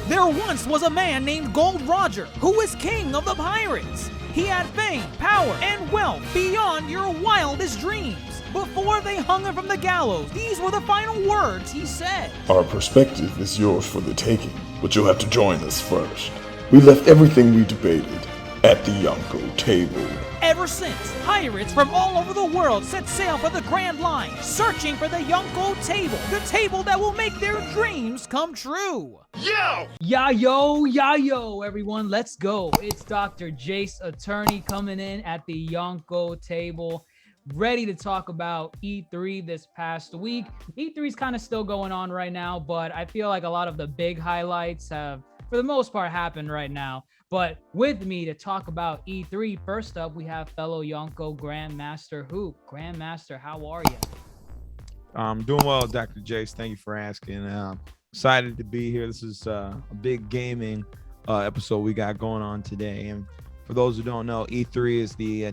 There once was a man named Gold Roger who was king of the pirates. He had fame, power, and wealth beyond your wildest dreams. Before they hung him from the gallows, these were the final words he said. Our perspective is yours for the taking, but you'll have to join us first. We left everything we debated at the Yonkō Table. Ever since, pirates from all over the world set sail for the Grand Line, searching for the Yonkō Table, the table that will make their dreams come true. Yo, everyone, let's go. It's DrJaceAttorney coming in at the Yonkō Table, ready to talk about E3 this past week. E3 is kind of still going on right now, but I feel like a lot of the big highlights have, for the most part, happened right now. But with me to talk about E3, first up, we have fellow Yonkō GrandMasterHoop. Grandmaster, how are you? I'm doing well, Dr. Jace. Thank you for asking. Excited to be here. This is a big gaming episode we got going on today. And for those who don't know, E3 is the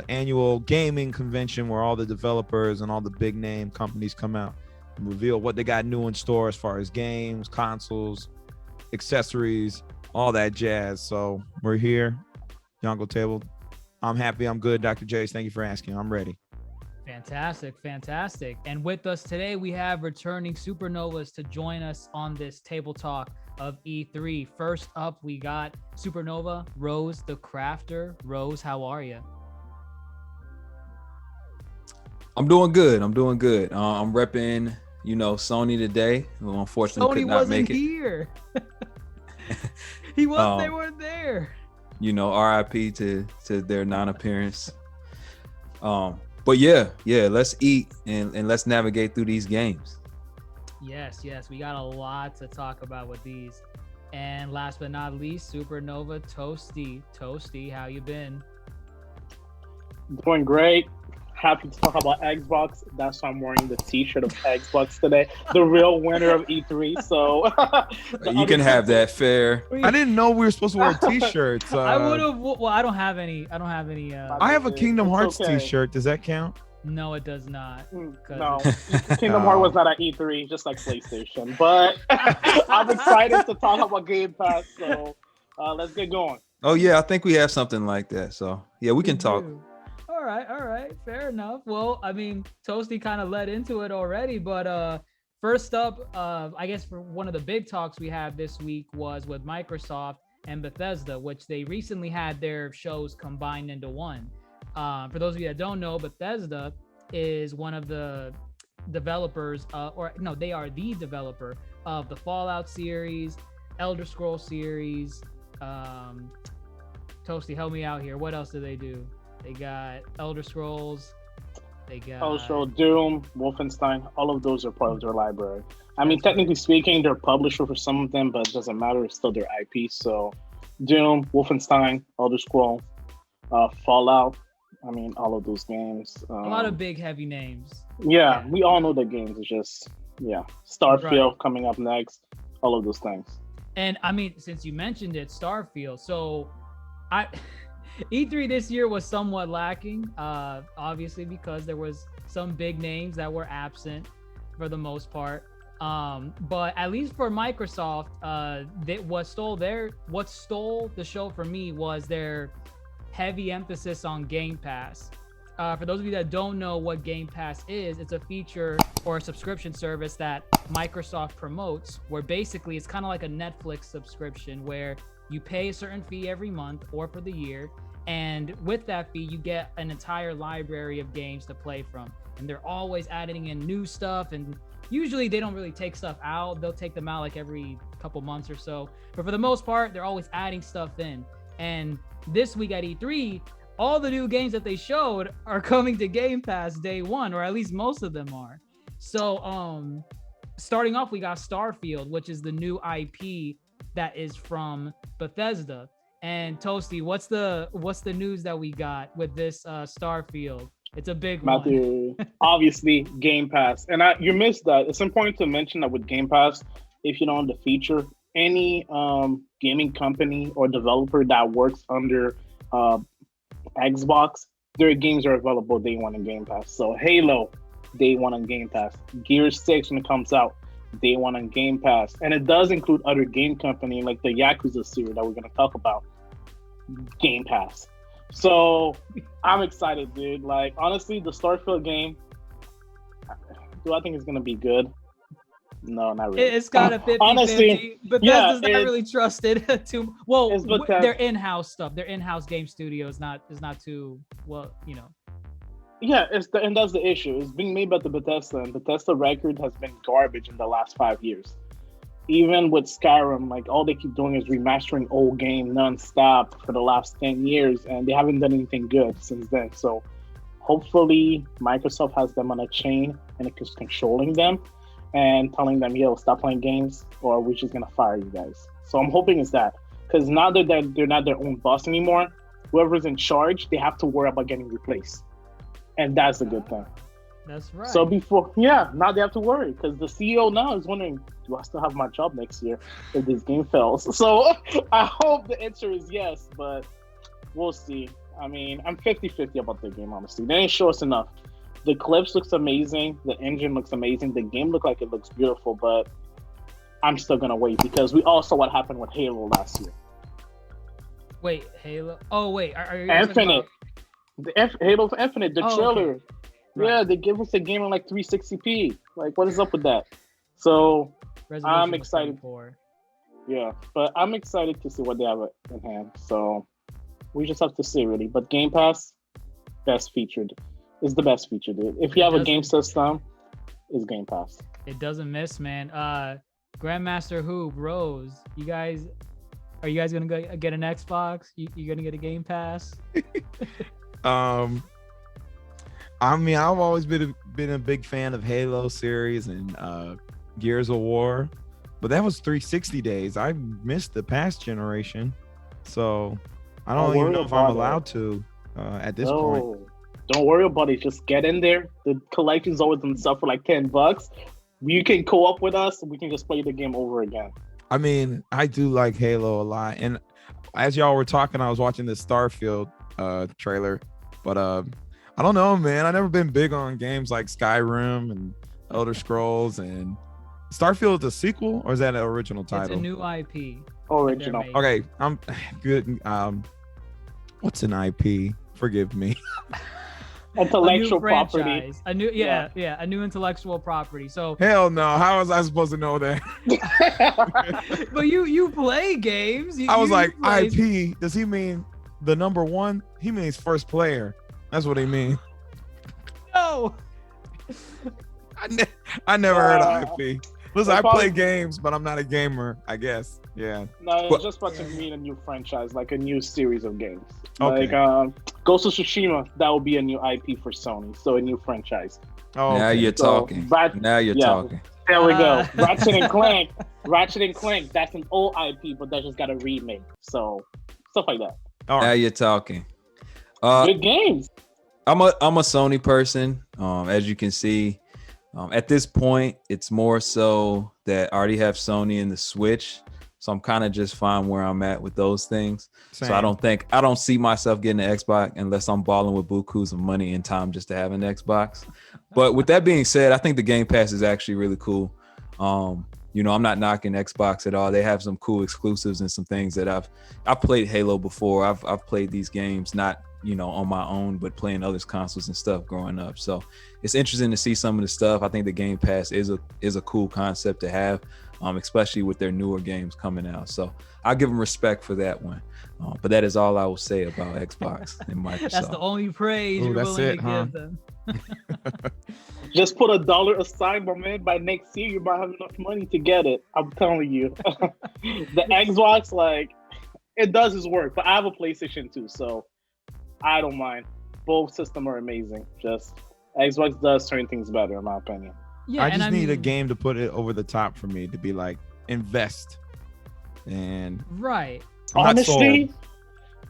annual gaming convention where all the developers and all the big name companies come out and reveal what they got new in store as far as games, consoles, accessories, all that jazz. So we're here, Yonkō Table. I'm happy. I'm good. Dr. Jace, thank you for asking. I'm ready. Fantastic. And with us today, we have returning Supernovas to join us on this table talk of E3. First up, we got Supernova, Rose the Crafter. Rose, how are you? I'm doing good. I'm repping, Sony today. Who unfortunately could not make it. Here. He was. They weren't there. RIP to their non-appearance. But yeah, let's eat and let's navigate through these games. Yes, we got a lot to talk about with these. And last but not least, Supernova Toasty. Toasty, how you been? Doing great. Happy to talk about Xbox. That's why I'm wearing the t-shirt of Xbox today. The real winner of E3. So you can have that. Fair. I didn't know we were supposed to wear t-shirts. I would have. Well, I don't have any. I have a Kingdom Hearts t-shirt. Does that count? No, it does not. No, Kingdom Hearts was not at E3, just like PlayStation. But I'm excited to talk about Gamepass. So let's get going. Oh yeah, I think we have something like that. So yeah, we can talk. All right, fair enough. Well, I mean, Toasty kind of led into it already, but first up, I guess for one of the big talks we had this week was with Microsoft and Bethesda, which they recently had their shows combined into one. For those of you that don't know, Bethesda is one of the developers, they are the developer of the Fallout series, Elder Scrolls series. Toasty, help me out here. What else do they do? They got Elder Scrolls. They got Elder Scrolls, Doom, Wolfenstein. All of those are part of their library. I mean, technically speaking, they're publisher for some of them, but it doesn't matter. It's still their IP. So, Doom, Wolfenstein, Elder Scrolls, Fallout. I mean, all of those games. A lot of big, heavy names. Yeah, we all know the games. It's just, Starfield coming up next. All of those things. And I mean, since you mentioned it, Starfield. So, E3 this year was somewhat lacking, obviously because there was some big names that were absent for the most part. But at least for Microsoft, what stole the show for me was their heavy emphasis on Game Pass. For those of you that don't know what Game Pass is, it's a feature or a subscription service that Microsoft promotes, where basically it's kind of like a Netflix subscription where you pay a certain fee every month or for the year, and with that fee, you get an entire library of games to play from. And they're always adding in new stuff, and usually they don't really take stuff out. They'll take them out like every couple months or so. But for the most part, they're always adding stuff in. And this week at E3, all the new games that they showed are coming to Game Pass day one, or at least most of them are. So starting off, we got Starfield, which is the new IP that is from Bethesda. And Toasty, what's the news that we got with this Starfield? It's a big one. Obviously, Game Pass. And you missed that. It's important to mention that with Game Pass, if you don't know the feature, any gaming company or developer that works under Xbox, their games are available day one on Game Pass. So Halo, day one on Game Pass. Gear 6, when it comes out, day one on Game Pass, and it does include other game company like the Yakuza series that we're gonna talk about. Game Pass. So I'm excited, dude. Like honestly, the Starfield game. Do I think it's gonna be good? No, not really. It's got a 50-50. Honestly, Bethesda's not really trusted too well. It's Bethesda. Their in-house stuff, their in-house game studio is not too well, you know. Yeah, and that's the issue. It's being made by the Bethesda, and Bethesda record has been garbage in the last 5 years. Even with Skyrim, like all they keep doing is remastering old game nonstop for the last 10 years, and they haven't done anything good since then. So hopefully Microsoft has them on a chain and it is controlling them and telling them, yo, stop playing games or we're just gonna fire you guys. So I'm hoping it's that. Because now that they're not their own boss anymore, whoever's in charge, they have to worry about getting replaced. And that's a good thing. That's right. So now they have to worry because the CEO now is wondering, do I still have my job next year if this game fails? So I hope the answer is yes, but we'll see. I mean, I'm 50-50 about the game, honestly. They didn't show us enough. The clips looks amazing. The engine looks amazing. The game looks like it looks beautiful, but I'm still going to wait because we all saw what happened with Halo last year. Wait, Halo? Oh, wait. Are you Infinite. Halo Infinite, the trailer. Okay. Right. Yeah, they give us a game in like 360p. Like, what is up with that? So, Resolution I'm was excited. 34. Yeah, but I'm excited to see what they have in hand. So, we just have to see, really. But Game Pass, best featured. Is the best feature, dude. If you have a game system, it's Game Pass. It doesn't miss, man. GrandMasterHoop, Rose, are you guys gonna go get an Xbox? You gonna get a Game Pass? I mean, I've always been a big fan of Halo series and Gears of War, but that was 360 days. I missed the past generation, so I don't even know if I'm allowed to at this point. Don't worry about it. Just get in there. The collection's always on sale for like $10. You can co-op with us. We can just play the game over again. I mean, I do like Halo a lot, and as y'all were talking, I was watching the Starfield trailer, but I don't know, man. I've never been big on games like Skyrim and Elder Scrolls, and Starfield is a sequel, or is that an original title? It's a new IP. Original. Okay, I'm good. What's an IP? Forgive me. Intellectual property. A new intellectual property. So hell no. How was I supposed to know that? But you play games. I was like, IP. Does he mean the number one? He means first player. That's what he means. No. I never heard of IP. Listen, I play games, but I'm not a gamer, I guess. Yeah. No, it's just about to mean a new franchise, like a new series of games. Okay. Like Ghost of Tsushima, that will be a new IP for Sony, so a new franchise. Oh, now you're talking. Now you're talking. There we go. Ratchet and Clank. Ratchet and Clank. That's an old IP, but that just got a remake. So stuff like that. All right. Now you're talking. Good games. I'm a Sony person. As you can see, at this point, it's more so that I already have Sony in the Switch, so I'm kind of just fine where I'm at with those things. Same. So I don't see myself getting an Xbox unless I'm balling with bukus of money and time just to have an Xbox. But with that being said, I think the Game Pass is actually really cool. I'm not knocking Xbox at all. They have some cool exclusives and some things that I've played Halo before. I've played these games not on my own, but playing others' consoles and stuff growing up. So it's interesting to see some of the stuff. I think the Game Pass is a cool concept to have, especially with their newer games coming out. So I'll give them respect for that one. But that is all I will say about Xbox and Microsoft. That's the only praise you're willing to give them. Just put $1 aside, my man. By next year, you might have enough money to get it. I'm telling you. The Xbox, it does its work. But I have a PlayStation 2, so I don't mind. Both systems are amazing. Just Xbox does certain things better, in my opinion. Yeah, I just need a game to put it over the top for me to be like, invest. And right. Honestly,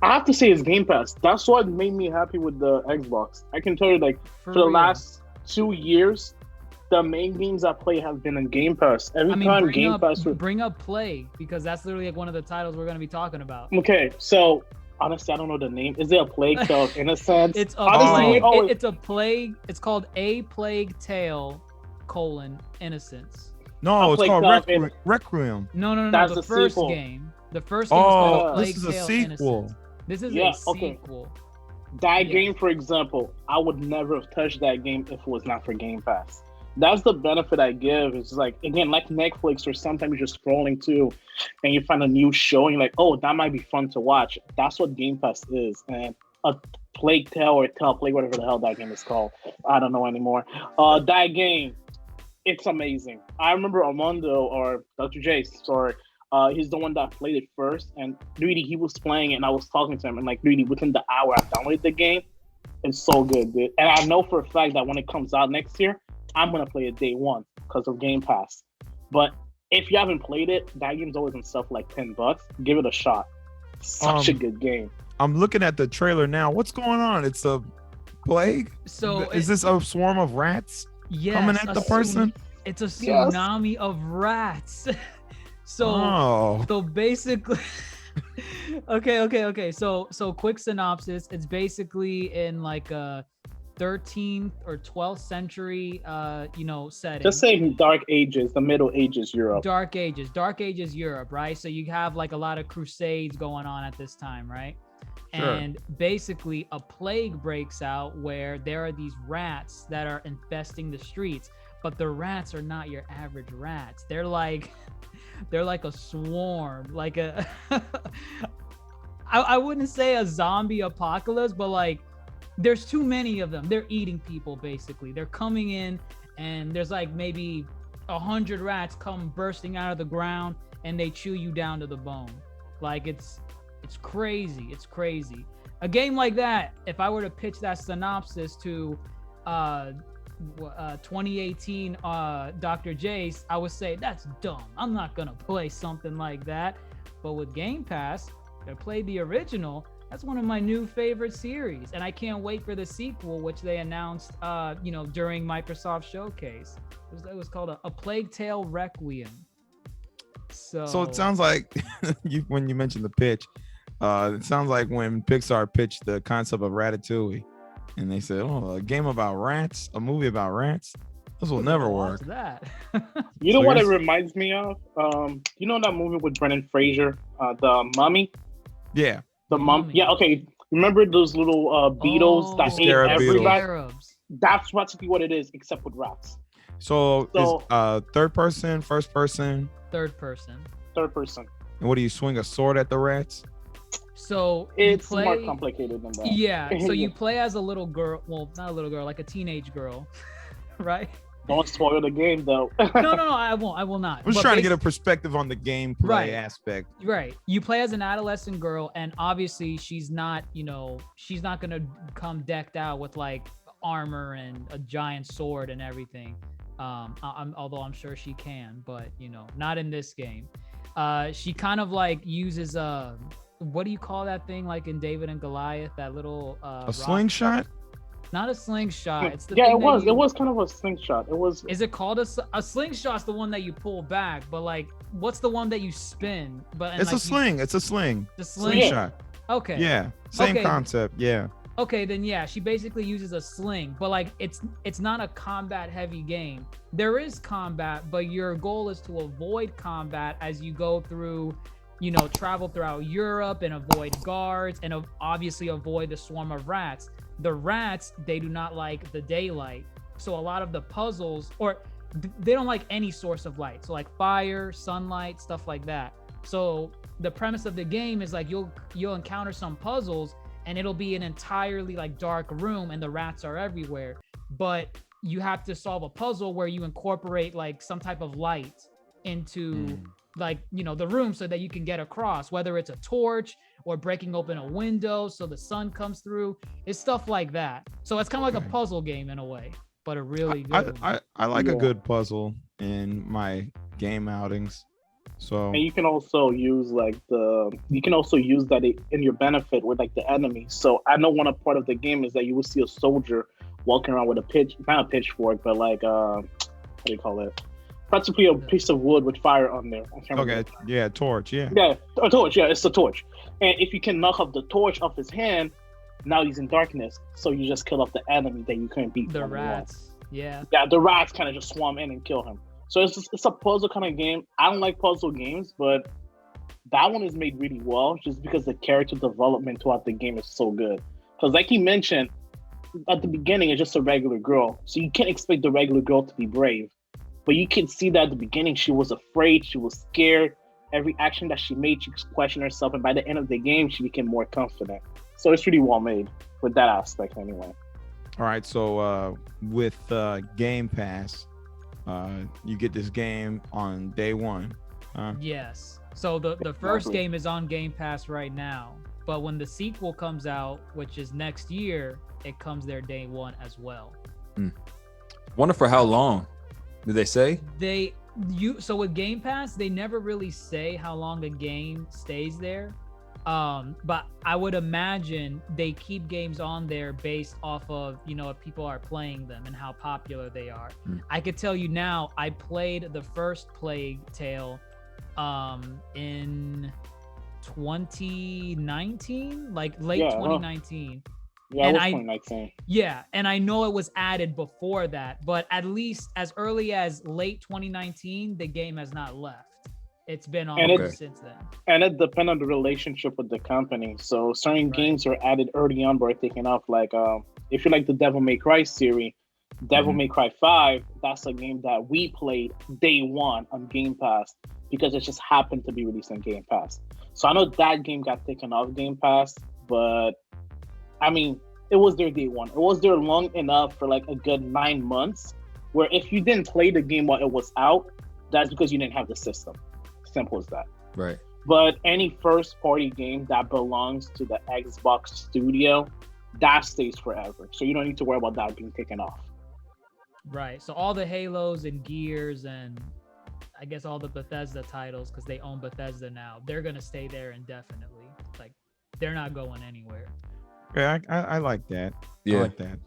I have to say it's Game Pass. That's what made me happy with the Xbox. I can tell you, for the last 2 years, the main games I play have been on Game Pass. Bring up Plague, because that's literally one of the titles we're going to be talking about. Okay, so honestly, I don't know the name. Is it a Plague Tale of Innocence? It's a plague. It's called A Plague Tale: Innocence. No, it's Plague called Tale Requiem. No. That's The the first sequel. game. The first game is called Oh, Plague this is a Tale sequel. Innocence. This is Yeah, a okay. sequel. That Yes. game, for example, I would never have touched that game if it was not for Game Pass. That's the benefit I give. It's like, again, like Netflix, or sometimes you're just scrolling too, and you find a new show, and you're like, oh, that might be fun to watch. That's what Game Pass is. And a Plague Tale or Plague, whatever the hell that game is called, I don't know anymore. That game, it's amazing. I remember Armando or Dr. Jace, sorry. He's the one that played it first, and Greedy, he was playing it, and I was talking to him, and like, Greedy, within the hour I downloaded the game. It's so good, dude. And I know for a fact that when it comes out next year, I'm gonna play it day one because of Game Pass. But if you haven't played it, that game's always on stuff like $10. Give it a shot. Such a good game. I'm looking at the trailer now. What's going on? It's a plague? So Is this a swarm of rats yes, coming at the person? It's a tsunami of rats. Oh. So basically, okay. So quick synopsis. It's basically in like a 13th or 12th century, setting. Just say Dark Ages, the Middle Ages Europe. Dark Ages Europe, right? So you have like a lot of crusades going on at this time, right? Sure. And basically a plague breaks out where there are these rats that are infesting the streets, but the rats are not your average rats. They're like a swarm, like a I wouldn't say a zombie apocalypse, but like there's too many of them. They're eating people, basically. They're coming in, and there's like maybe 100 rats come bursting out of the ground, and they chew you down to the bone. Like it's crazy. It's crazy. A game like that, if I were to pitch that synopsis to 2018 Dr. Jace, I would say that's dumb. I'm not gonna play something like that. But with Game Pass, I played the original. That's one of my new favorite series, and I can't wait for the sequel, which they announced, during Microsoft Showcase. It was called a Plague Tale Requiem. So it sounds like when you mentioned the pitch, it sounds like when Pixar pitched the concept of Ratatouille, and they said, "Oh, a game about rats, a movie about rats. This will never work." What's that? You know So what it you're- reminds me of? You know that movie with Brendan Fraser, The Mummy? Yeah. The Mummy. Mummy. Yeah, okay. Remember those little beetles that ate Scarab beetles. everybody? Scarabs. That's practically what it is, except with rats. So So- is third person, first person, Third person. Third person. and what do you swing a sword at the rats? So It's you play, more complicated than that. Yeah. So you play as a little girl. Well, not a little girl, like a teenage girl, right? Don't spoil the game, though. No, I won't. I will not. I'm just But trying to get a perspective on the gameplay Right. aspect. Right. You play as an adolescent girl, and obviously she's not gonna come decked out with like armor and a giant sword and everything. Although I'm sure she can, but not in this game. She kind of like uses what do you call that thing like in David and Goliath? That little A rock- slingshot? Not a slingshot. It's the Yeah, thing it was. that you- It was kind of a slingshot. It was. Is it called a slingshot's the one that you pull back, but like what's the one that you spin? But It's a sling. It's a sling. The sling. Slingshot. Okay. Yeah. Same Okay. concept. Yeah. Okay, then yeah, she basically uses a sling, but like it's not a combat heavy game. There is combat, but your goal is to avoid combat as you go through, travel throughout Europe and avoid guards and obviously avoid the swarm of rats. The rats, they do not like the daylight. So a lot of the puzzles, or they don't like any source of light. So like fire, sunlight, stuff like that. So the premise of the game is like you'll encounter some puzzles and it'll be an entirely like dark room and the rats are everywhere. But you have to solve a puzzle where you incorporate like some type of light into like, the room so that you can get across, whether it's a torch or breaking open a window so the sun comes through. It's stuff like that. So it's kind of like a puzzle game in a way, but a really good one. I like a Yeah. good puzzle in my game outings. So And you can also use that in your benefit with like the enemy. So I know one part of the game is that you will see a soldier walking around with not a pitchfork, but like what do you call it? Practically a piece of wood with fire on there. I can't remember. yeah, torch, yeah. Yeah, a torch. Yeah, it's a torch. And if you can knock off the torch off his hand, now he's in darkness. So you just kill off the enemy that you couldn't beat. The from rats. Yeah. Yeah, the rats kind of just swarm in and kill him. So it's a puzzle kind of game. I don't like puzzle games, but that one is made really well just because the character development throughout the game is so good. Because like you mentioned, at the beginning, it's just a regular girl. So you can't expect the regular girl to be brave. But you can see that at the beginning, she was afraid, she was scared. Every action that she made, she questioned herself. And by the end of the game, she became more confident. So it's really well made with that aspect anyway. All right, so with Game Pass, you get this game on day one. Yes. So the first game is on Game Pass right now. But when the sequel comes out, which is next year, it comes there day one as well. Wonder for how long? Did they say? So with Game Pass, they never really say how long a game stays there. But I would imagine they keep games on there based off of, if people are playing them and how popular they are. I could tell you now, I played the first Plague Tale in 2019, like late 2019. Yeah, it was 2019. Yeah, and I know it was added before that, but at least as early as late 2019, the game has not left. It's been on since then. And it depends on the relationship with the company. So certain games are added early on, but are taken off. Like if you like the Devil May Cry series, Devil May Cry 5, that's a game that we played day one on Game Pass because it just happened to be released on Game Pass. So I know that game got taken off Game Pass, but I mean, it was there day one. It was there long enough for like a good 9 months, where if you didn't play the game while it was out, that's because you didn't have the system. Simple as that. Right. But any first party game that belongs to the Xbox studio, that stays forever. So you don't need to worry about that being taken off. Right. So all the Halos and Gears and I guess all the Bethesda titles, because they own Bethesda now, they're going to stay there indefinitely. Like, they're not going anywhere. Yeah, I like that. Yeah. I like that.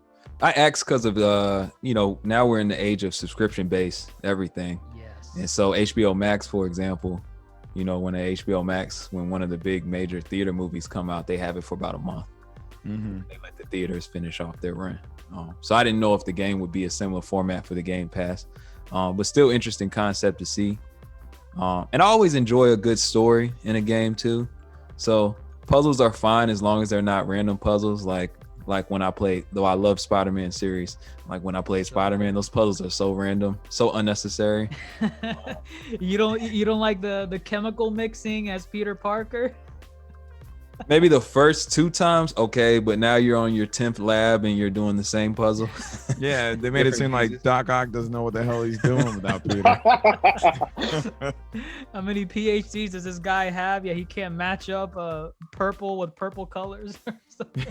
I asked because of now we're in the age of subscription-based everything. Yes. And so HBO Max, for example, when when one of the big major theater movies come out, they have it for about a month. They let the theaters finish off their run. So I didn't know if the game would be a similar format for the Game Pass, but still interesting concept to see. And I always enjoy a good story in a game too. So puzzles are fine as long as they're not random puzzles. Like when I play, though I love Spider-Man series, like when I played Spider-Man, those puzzles are so random, so unnecessary. You don't like the chemical mixing as Peter Parker? Maybe the first 2 times, okay, but now you're on your 10th lab and you're doing the same puzzle. Yeah, they made it seem like Doc Ock doesn't know what the hell he's doing without Peter. How many PhDs does this guy have? Yeah, he can't match up purple with purple colors.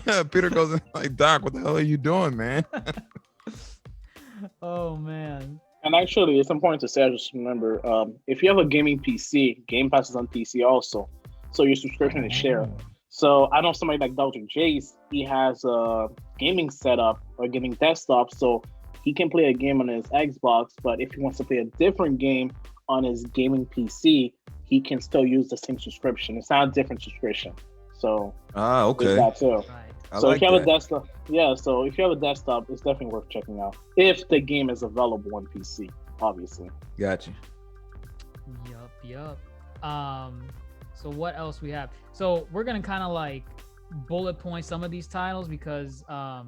Yeah, Peter goes in like, Doc, what the hell are you doing, man? Oh, man. And actually, it's important to say, I just remember, if you have a gaming PC, Game Pass is on PC also. So your subscription is shared. So I know somebody like DrJace, he has a gaming setup or gaming desktop, so he can play a game on his Xbox, but if he wants to play a different game on his gaming PC, he can still use the same subscription. It's not a different subscription. So okay. there's that too. Right. So if you have a desktop, so if you have a desktop, it's definitely worth checking out. If the game is available on PC, obviously. Gotcha. Yup. So what else we have? So we're gonna kind of like bullet point some of these titles because I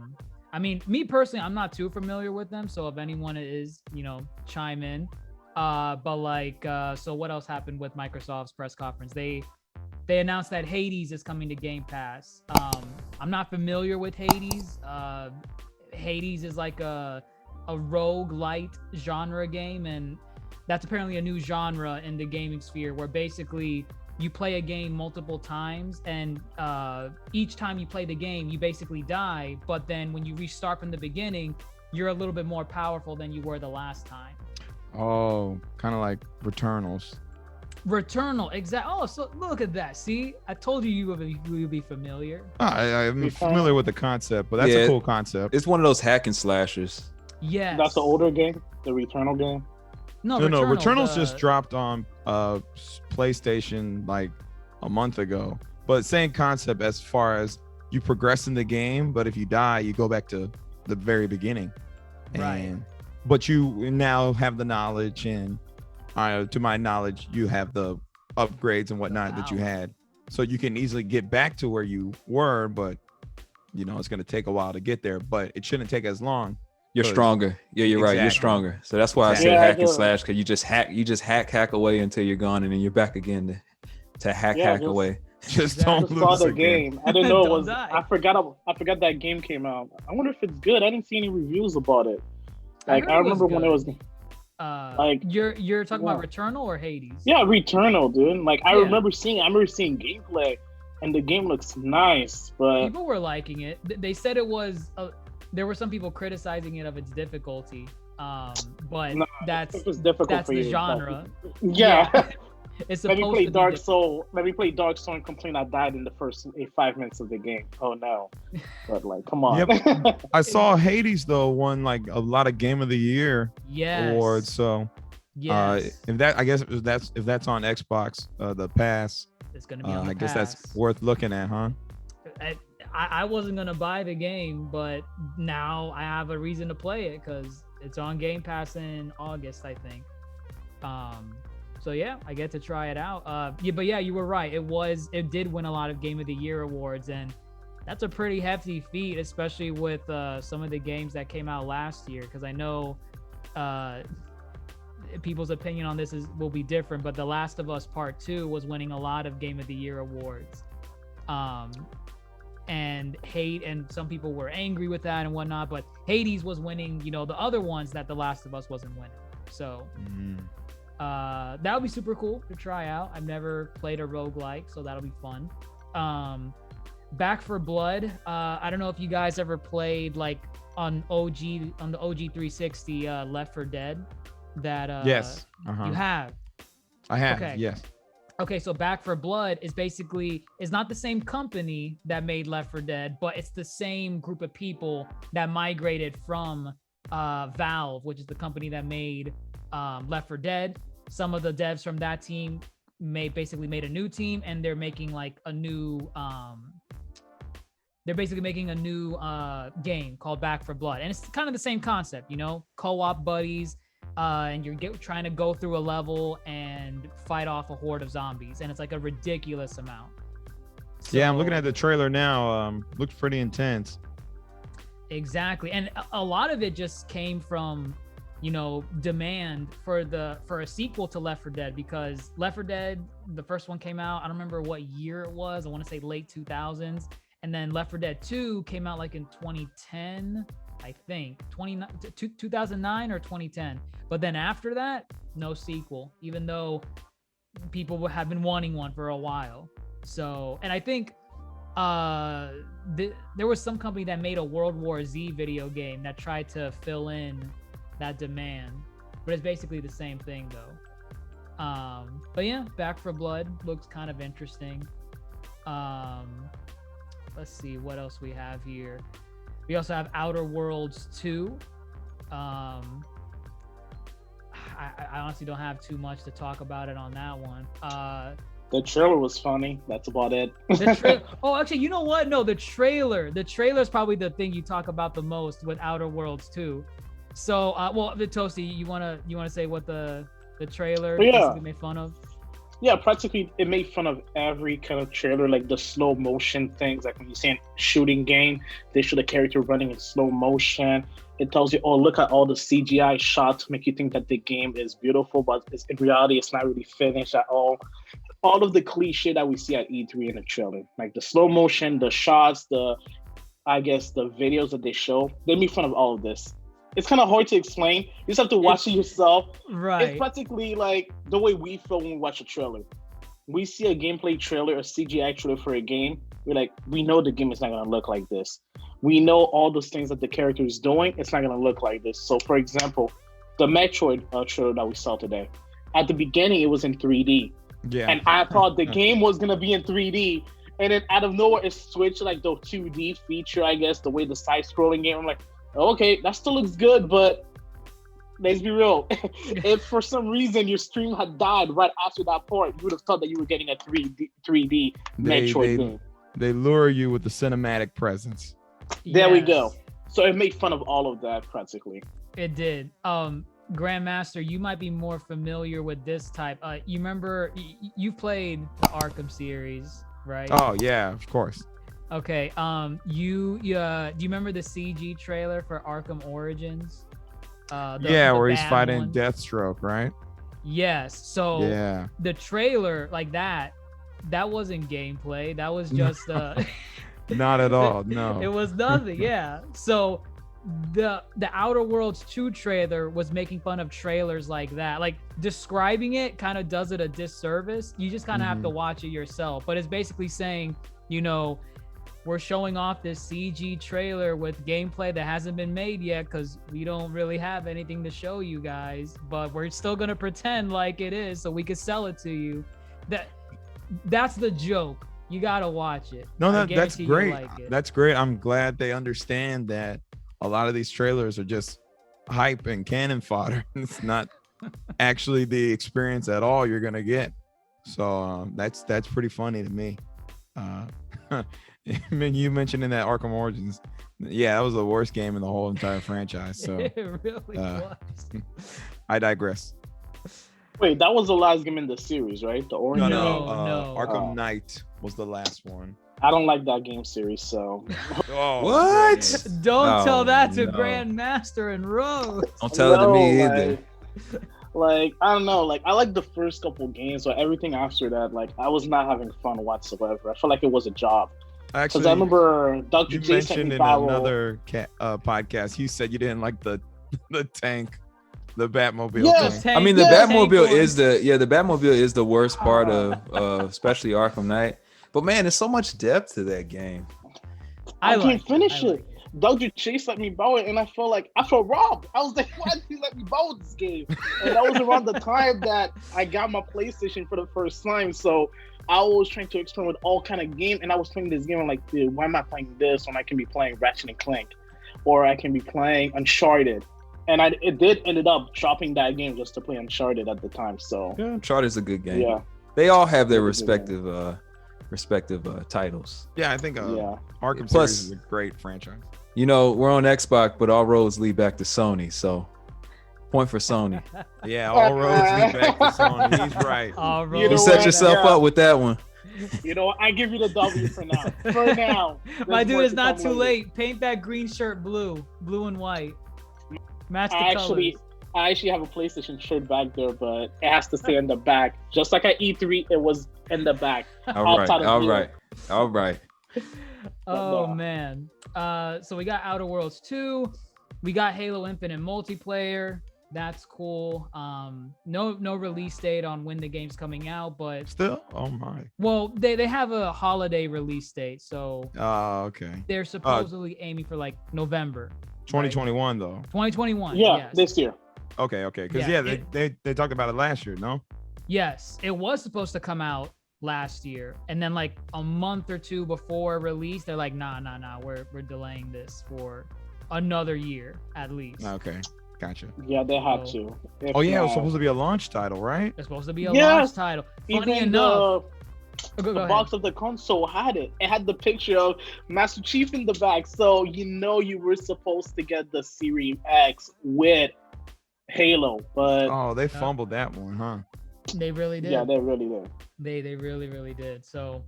mean, me personally, I'm not too familiar with them. So if anyone is, chime in. But like, so what else happened with Microsoft's press conference? They announced that Hades is coming to Game Pass. I'm not familiar with Hades. Hades is like a roguelite genre game, and that's apparently a new genre in the gaming sphere where basically you play a game multiple times, and each time you play the game, you basically die. But then when you restart from the beginning, you're a little bit more powerful than you were the last time. Oh, kind of like Returnals. Returnal, exactly. Oh, so look at that. See, I told you would be familiar. I'm familiar with the concept, but that's a cool concept. It's one of those hack and slashers. Yes. That's the older game, the Returnal game. No, Returnal's just dropped on PlayStation like a month ago. But same concept as far as you progress in the game, but if you die, you go back to the very beginning. Right. but you now have the knowledge, and to my knowledge, you have the upgrades and whatnot that you had, so you can easily get back to where you were. But you know, it's going to take a while to get there, but it shouldn't take as long. You're stronger. Yeah, you're right. You're stronger. So that's why I said hack and slash, because you just hack away until you're gone, and then you're back again to hack away. Just don't lose the game. I didn't know it was. I forgot that game came out. I wonder if it's good. I didn't see any reviews about it. Like I remember when it was. Like you're talking about Returnal or Hades? Yeah, Returnal, dude. Like I remember seeing gameplay, and the game looks nice, but people were liking it. They said it was. There were some people criticizing it of its difficulty, but that's the genre. Yeah. It's let me play Dark Soul. Let me play Dark Soul and complain I died in the first 5 minutes of the game. Oh no! But like, come on. Yep. I saw Hades though won like a lot of Game of the Year awards. So if that's on Xbox, the pass, it's gonna be on the I guess that's worth looking at, huh? I wasn't gonna buy the game, but now I have a reason to play it because it's on Game Pass in August, I think. So yeah, I get to try it out. But you were right. It did win a lot of Game of the Year awards, and that's a pretty hefty feat, especially with some of the games that came out last year. Because I know people's opinion on this will be different, but The Last of Us Part 2 was winning a lot of Game of the Year awards. And some people were angry with that and whatnot, but Hades was winning, the other ones that The Last of Us wasn't winning. So that would be super cool to try out. I've never played a roguelike, so that'll be fun. Back for Blood. I don't know if you guys ever played like on the OG 360 Left 4 Dead. That yes, you have. I have. Okay. Yes. Okay, so Back for Blood is not the same company that made Left 4 Dead, but it's the same group of people that migrated from Valve, which is the company that made Left 4 Dead. Some of the devs from that team made a new team, and they're making like a new game called Back for Blood, and it's kind of the same concept, co-op buddies. And you're trying to go through a level and fight off a horde of zombies, and it's like a ridiculous amount. So, yeah, I'm looking at the trailer now. Looks pretty intense. Exactly, and a lot of it just came from, demand for a sequel to Left 4 Dead, because Left 4 Dead, the first one came out. I don't remember what year it was. I want to say late 2000s, and then Left 4 Dead 2 came out like in 2010. I think 2009 or 2010. But then after that, no sequel, even though people have been wanting one for a while. So, and I think there was some company that made a World War Z video game that tried to fill in that demand, but it's basically the same thing though. But yeah, Back 4 Blood looks kind of interesting. Let's see what else we have here. We also have Outer Worlds 2. I honestly don't have too much to talk about it on that one. The trailer was funny. That's about it. Actually, you know what? No, the trailer is probably the thing you talk about the most with Outer Worlds 2. So, the Toasty, you wanna say what the trailer basically made fun of? Yeah, practically it made fun of every kind of trailer, like the slow motion things. Like when you see a shooting game, they show the character running in slow motion. It tells you, oh, look at all the CGI shots to make you think that the game is beautiful, but in reality, it's not really finished at all. All of the cliche that we see at E3 in the trailer, like the slow motion, the shots, the videos that they show, they make fun of all of this. It's kind of hard to explain. You just have to watch it yourself. Right. It's practically like the way we feel when we watch a trailer. We see a gameplay trailer, a CGI trailer for a game. We're like, we know the game is not going to look like this. We know all those things that the character is doing. It's not going to look like this. So, for example, the Metroid trailer that we saw today. At the beginning, it was in 3D. Yeah. And I thought the game was going to be in 3D. And then out of nowhere, it switched like the 2D feature, I guess, the way the side-scrolling game. I'm like, okay, that still looks good, but let's be real. If for some reason your stream had died right after that part, you would have thought that you were getting a 3D Metroid game. They lure you with the cinematic presence. There we go. So it made fun of all of that practically. It did. Grandmaster, you might be more familiar with this type. You remember you played the Arkham series, right? Oh yeah, of course. Okay. Do you remember the CG trailer for Arkham Origins? Where he's bad fighting one? Deathstroke, right? Yes. So Yeah. the trailer like that wasn't gameplay. That was just Not at all. No. It was nothing. Yeah. So the Outer Worlds 2 trailer was making fun of trailers like that. Like describing it kind of does it a disservice. You just kind of have to watch it yourself. But it's basically saying, you know, we're showing off this CG trailer with gameplay that hasn't been made yet because we don't really have anything to show you guys, but we're still gonna pretend like it is so we can sell it to you. That's the joke. You gotta watch it. No, that's guarantee you'll great. like it. That's great. I'm glad they understand that a lot of these trailers are just hype and cannon fodder. It's not actually the experience at all you're gonna get. So that's pretty funny to me. I mean, you mentioned in that Arkham Origins, yeah, that was the worst game in the whole entire franchise. So It really was. I digress. Wait, that was the last game in the series, right? The Orange. No. Arkham Knight was the last one. I don't like that game series, so. Oh, What? goodness. Don't No, tell that to no. Grandmaster and Rose. Don't tell it to me No, either. Like, I don't know. Like, I like the first couple games, but everything after that, like, I was not having fun whatsoever. I felt like it was a job. Because Actually, I remember Dr. you J sent mentioned me in Bible. another podcast, you said you didn't like the tank, the Batmobile Yes. tank. I mean, the Yeah, Batmobile tank is the Batmobile is the worst part of especially Arkham Knight. But man, there's so much depth to that game. I like can't finish I it. like Dr. Chase let me borrow it, and I felt robbed. I was like, why did he let me borrow this game? And that was around the time that I got my PlayStation for the first time. So I was trying to experiment with all kind of game, and I was playing this game. I'm like, dude, why am I playing this when I can be playing Ratchet and Clank, or I can be playing Uncharted? And it did ended up dropping that game just to play Uncharted at the time. So Yeah, Uncharted's a good game. yeah, They all have their It's a good game. respective titles. Yeah, I think yeah. Arkham Plus- series is a great franchise. You know, we're on Xbox, but all roads lead back to Sony. So, point for Sony. Yeah, all roads lead back to Sony. He's right. All You right. know You set what? yourself Yeah. up with that one. You know, I give you the W for now. For now, My There's dude, more it's to not come too later. late. Paint that green shirt blue and white. Match the I actually have a PlayStation shirt back there, but it has to stay in the back. Just like at E3, it was in the back. All right, Outside of all you. right, all right. Oh no. man. So we got Outer Worlds 2. We got Halo Infinite multiplayer. That's cool. No release date on when the game's coming out, but Still? Oh my. well, they have a holiday release date, so Oh, okay. they're supposedly aiming for like November 2021 though. 2021. Yeah, yes. this year. Okay. Because Yeah, they talked about it last year, no? Yes, it was supposed to come out last year, and then like a month or two before release, they're like, nah, we're delaying this for another year at least. Okay. Gotcha. Yeah, they had So- to. If Oh yeah, it was not- supposed to be a launch title, right? It's supposed to be a Yes, launch title. Funny even enough, the go ahead. box of the console had it. It had the picture of Master Chief in the back, so you know you were supposed to get the Series X with Halo, but Oh, they fumbled that one, huh? They really did. yeah, they really did. They really did. So,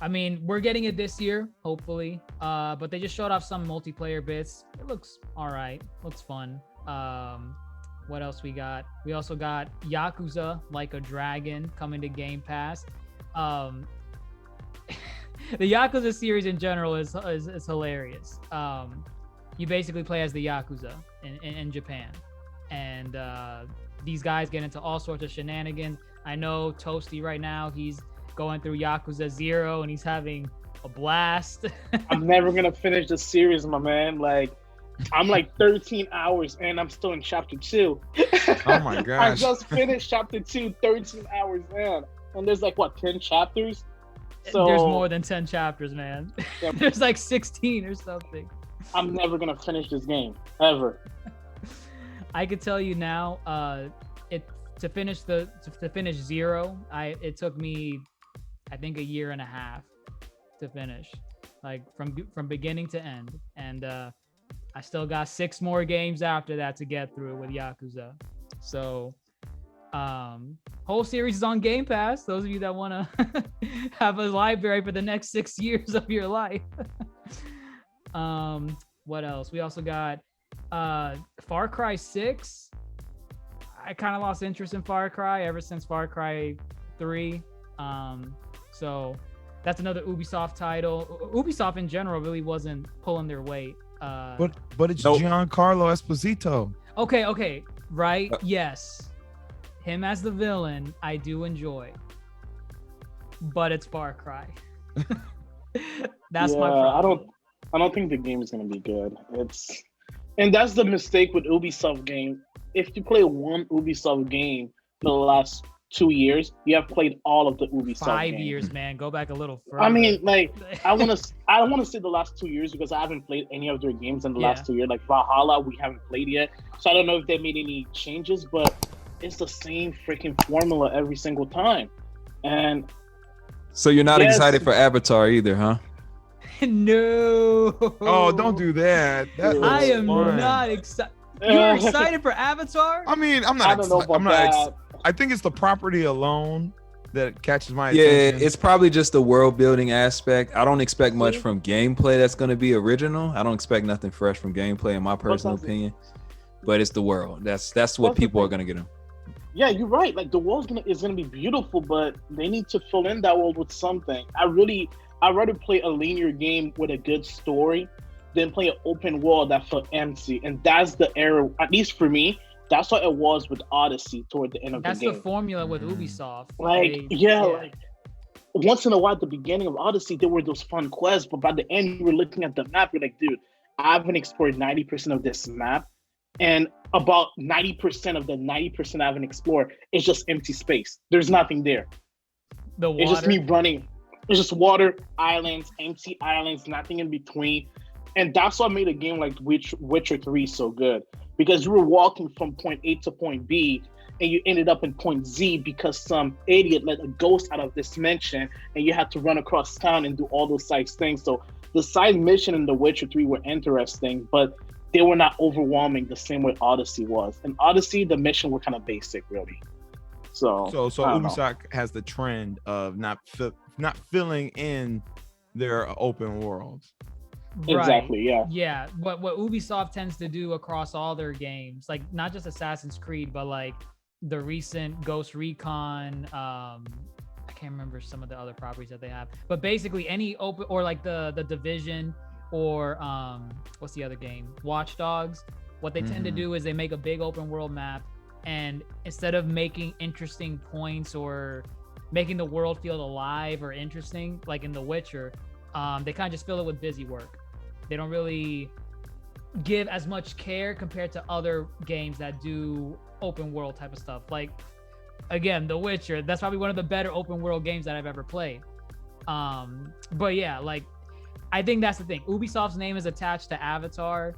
I mean, we're getting it this year, hopefully. But they just showed off some multiplayer bits. It looks all right. Looks fun. What else we got? We also got Yakuza Like a Dragon coming to Game Pass. The Yakuza series in general is hilarious. You basically play as the Yakuza in Japan, and these guys get into all sorts of shenanigans. I know Toasty right now, he's going through Yakuza 0 and he's having a blast. I'm never gonna finish the series, my man. Like, I'm like 13 hours and I'm still in chapter 2. Oh my I gosh. just finished chapter 2, 13 hours in, and there's like what 10 chapters. So There's more than 10 chapters, man. Yeah. There's like 16 or something. I'm never gonna finish this game ever. I could tell you now, to finish 0, it took me, I think, a year and a half to finish, like from beginning to end. And I still got 6 more games after that to get through with Yakuza. So, whole series is on Game Pass. Those of you that want to have a library for the next 6 years of your life. What else? We also got Far Cry 6. I kind of lost interest in Far Cry ever since Far Cry 3. So that's another Ubisoft title. Ubisoft in general really wasn't pulling their weight. But it's Nope. Giancarlo Esposito. Okay, right? Yes, him as the villain, I do enjoy, but it's Far Cry. That's my problem. I don't think the game is gonna be good. And that's the mistake with Ubisoft game. If you play one Ubisoft game for the last 2 years, you have played all of the Ubisoft 5 games. years, man. Go back a little further. I mean, like, I don't want to say the last 2 years because I haven't played any of their games in the last 2 years. Like Valhalla, we haven't played yet, so I don't know if they made any changes. But it's the same freaking formula every single time. And So you're not excited for Avatar either, huh? No. Oh, don't do that. That I looks am fun. not excited. You're excited for Avatar? I mean, I'm I not. don't know about that. I think it's the property alone that catches my Yeah, attention. it's probably just the world building aspect. I don't expect much from gameplay that's going to be original. I don't expect nothing fresh from gameplay, in my personal opinion. But it's the world. That's what people are going to get them. Yeah, you're right. Like the world is gonna be beautiful, but they need to fill in that world with something. I'd rather play a linear game with a good story than play an open world that felt empty. And that's the error, at least for me. That's what it was with Odyssey toward the end of That's the game. the formula with Ubisoft. Like, like once in a while at the beginning of Odyssey, there were those fun quests, but by the end, you were looking at the map, you're like, dude, I haven't explored 90% of this map. And about 90% of the 90% I haven't explored is just empty space. There's nothing there. The water. It's just me running. It's just water, islands, empty islands, nothing in between. And that's what made a game like Witcher 3 so good. Because you were walking from point A to point B, and you ended up in point Z because some idiot let a ghost out of this dimension, and you had to run across town and do all those side things. So the side mission in The Witcher 3 were interesting, but they were not overwhelming the same way Odyssey was. In Odyssey, the mission were kind of basic, really. So I don't know. Ubisoft has the trend of not filling in their open worlds. Exactly, yeah. Yeah, what Ubisoft tends to do across all their games, like not just Assassin's Creed, but like the recent Ghost Recon, I can't remember some of the other properties that they have, but basically any open, or like the Division, or what's the other game, Watch Dogs. What they tend to do is they make a big open world map, and instead of making interesting points or making the world feel alive or interesting like in The Witcher, they kind of just fill it with busy work. They don't really give as much care compared to other games that do open world type of stuff. Like, again, The Witcher, that's probably one of the better open world games that I've ever played. But yeah, like, I think that's the thing. Ubisoft's name is attached to Avatar,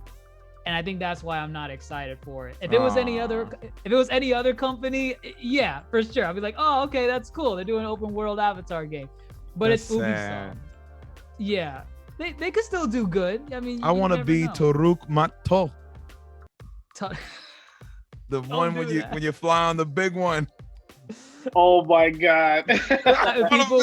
and I think that's why I'm not excited for it. If it was any other company, yeah, for sure. I'd be like, oh, okay, that's cool. They're doing an open world Avatar game. But That's it's Ubisoft. sad. Yeah. They could still do good. I mean, I want to be Toruk Mato, the one when you fly on the big one. Oh my god. People,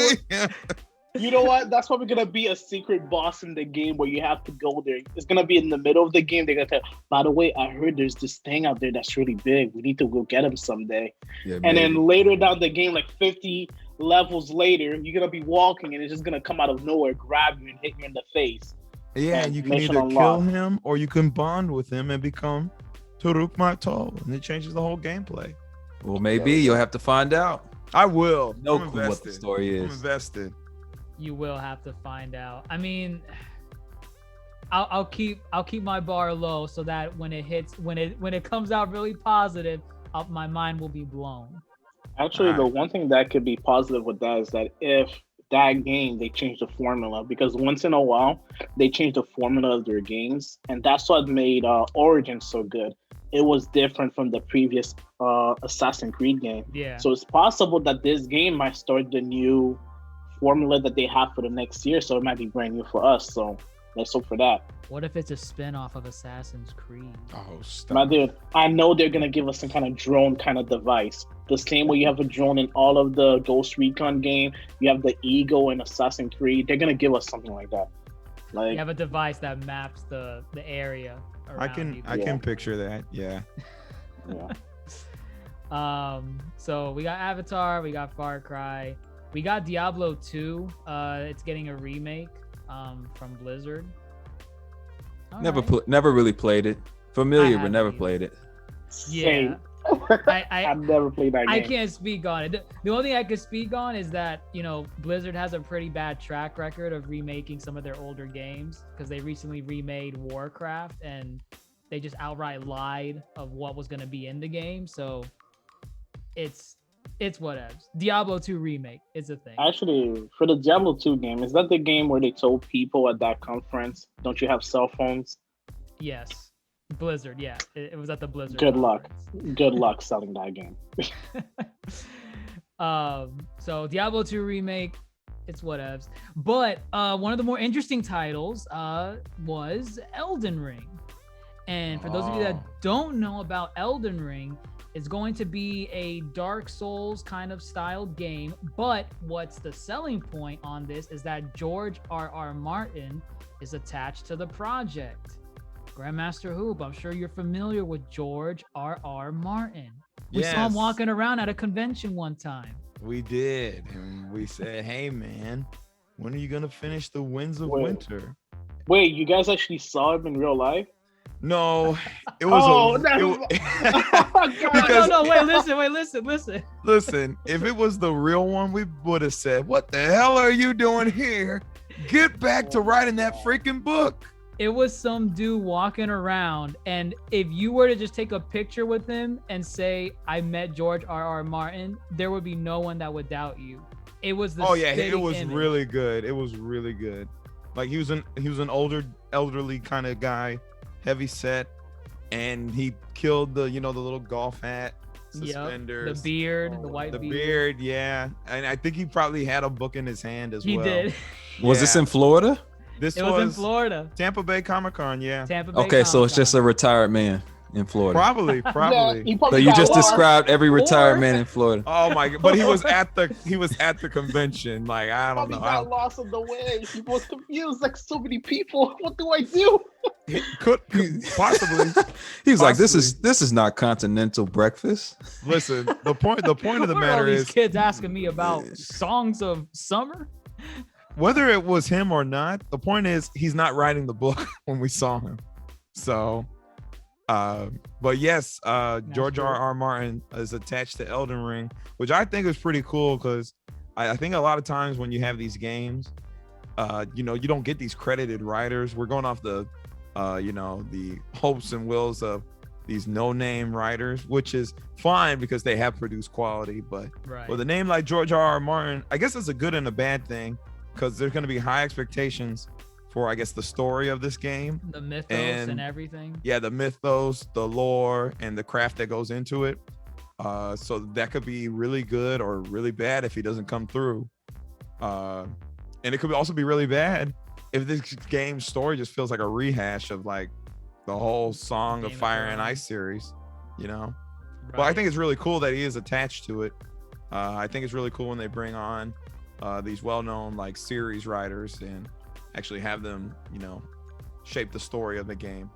You know what? That's probably gonna be a secret boss in the game where you have to go there. It's gonna be in the middle of the game. They're gonna tell, by the way, I heard there's this thing out there that's really big. We need to go get him someday. Yeah, and then later down the game, like 50 levels later, you're gonna be walking and it's just gonna come out of nowhere, grab you and hit you in the face. Yeah, and you can either kill him or you can bond with him and become Toruk Mato, and it changes the whole gameplay. Well, maybe you'll have to find out. I will. No I'm clue what the story is. I'm invested. You will have to find out. I mean, I'll keep my bar low so that when it comes out really positive, my mind will be blown. Actually, the one thing that could be positive with that is that if that game they change the formula, because once in a while they change the formula of their games, and that's what made Origins so good. It was different from the previous Assassin's Creed game. Yeah. So it's possible that this game might start the new formula that they have for the next year, so it might be brand new for us. So Let's hope for that. What if it's a spin-off of Assassin's Creed? Oh, stop. My dude, I know they're gonna give us some kind of drone kind of device. The same way you have a drone in all of the Ghost Recon game, you have the Eagle in Assassin's Creed. They're gonna give us something like that. Like You have a device that maps the area around you. I can picture that. Yeah. yeah. So we got Avatar, we got Far Cry, we got Diablo 2. It's getting a remake from Blizzard. All right. Never really played it. Familiar, I but never haven't played it. Yeah. I've never played that game. I can't speak on it. The only thing I could speak on is that, Blizzard has a pretty bad track record of remaking some of their older games, because they recently remade Warcraft and they just outright lied of what was going to be in the game. So it's whatever. Diablo 2 remake is a thing. Actually, for the Diablo 2 game, is that the game where they told people at that conference, don't you have cell phones? Yes. Blizzard, yeah. It was at the Blizzard. Good luck. conference. Good luck selling that game. So Diablo 2 remake, it's whatevs. But one of the more interesting titles was Elden Ring. And for those of you that don't know about Elden Ring, it's going to be a Dark Souls kind of styled game. But what's the selling point on this is that George R.R. Martin is attached to the project. GrandMasterHoop, I'm sure you're familiar with George R.R. Martin. We saw him walking around at a convention one time. We did. And we said, hey, man, when are you going to finish the Winds of Winter? Wait, you guys actually saw him in real life? No, it was No, wait, listen. Listen, if it was the real one, we would have said, what the hell are you doing here? Get back to writing that freaking book. It was some dude walking around, and if you were to just take a picture with him and say, I met George R.R. Martin, there would be no one that would doubt you. It was the it was image. really good. It was really good. Like he was an elderly kind of guy, heavy set, and he killed the little golf hat, suspenders, the beard, the white beard, yeah. And I think he probably had a book in his hand as well. He did. Was this in Florida? It was in Florida. Tampa Bay Comic-Con, yeah. Tampa Bay Okay, so it's Comic-Con. just a retired man in Florida. Probably. Yeah, he So probably you got just lost. described every retired man in Florida. Oh my god! But he was at the convention. Like I don't Probably know. got lost on the way. He was confused, like so many people. What do I do? Could possibly. He was like, "This is not continental breakfast." Listen, the point of the Who are matter all these is, kids asking me about songs of summer? whether it was him or not, the point is he's not writing the book when we saw him. So, but yes, George R.R. Martin is attached to Elden Ring, which I think is pretty cool because I think a lot of times when you have these games, you don't get these credited writers. We're going off the hopes and wills of these no-name writers, which is fine because they have produced quality. But with a name like George R.R. Martin, I guess it's a good and a bad thing because there's going to be high expectations for, I guess, the story of this game, the mythos and everything. Yeah, the mythos, the lore, and the craft that goes into it. So that could be really good or really bad if he doesn't come through. And it could also be really bad if this game's story just feels like a rehash of like the whole Song of Fire and Ice series, But I think it's really cool that he is attached to it. I think it's really cool when they bring on these well-known like series writers and actually have them, shape the story of the game.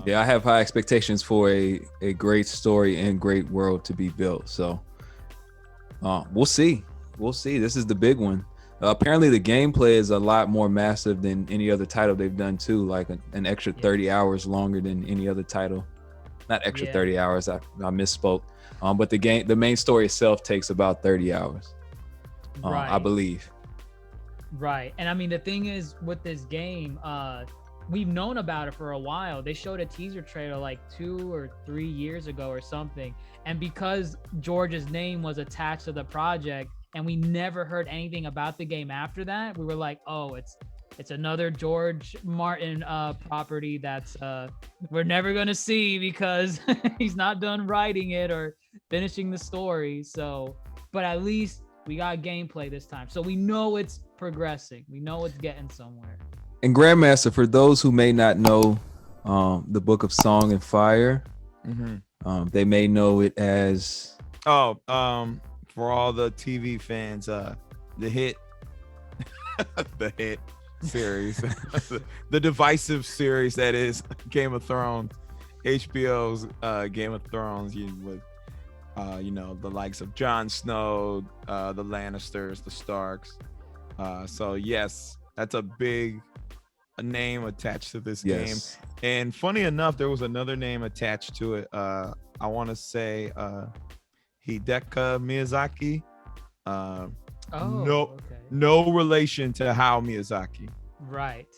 Yeah, I have high expectations for a great story and great world to be built. So we'll see. This is the big one. Apparently the gameplay is a lot more massive than any other title they've done too, like an extra 30 hours longer than any other title. Not extra 30 hours, I misspoke. But the main story itself takes about 30 hours, I believe. Right. And I mean, the thing is with this game, we've known about it for a while. They showed a teaser trailer like 2 or 3 years ago or something. And because George's name was attached to the project and we never heard anything about the game after that, we were like, oh, it's another George Martin property that's we're never going to see because he's not done writing it or finishing the story. So, but at least we got gameplay this time. So we know it's progressing. We know it's getting somewhere. And Grandmaster, for those who may not know the Book of Song and Fire, they may know it as for all the TV fans, the hit the hit series, the divisive series that is Game of Thrones, HBO's Game of Thrones, with the likes of Jon Snow, the Lannisters, the Starks. So yes, that's a big name attached to this game. And funny enough, there was another name attached to it. I want to say Hideki Miyazaki. No relation to Hayao Miyazaki. Right.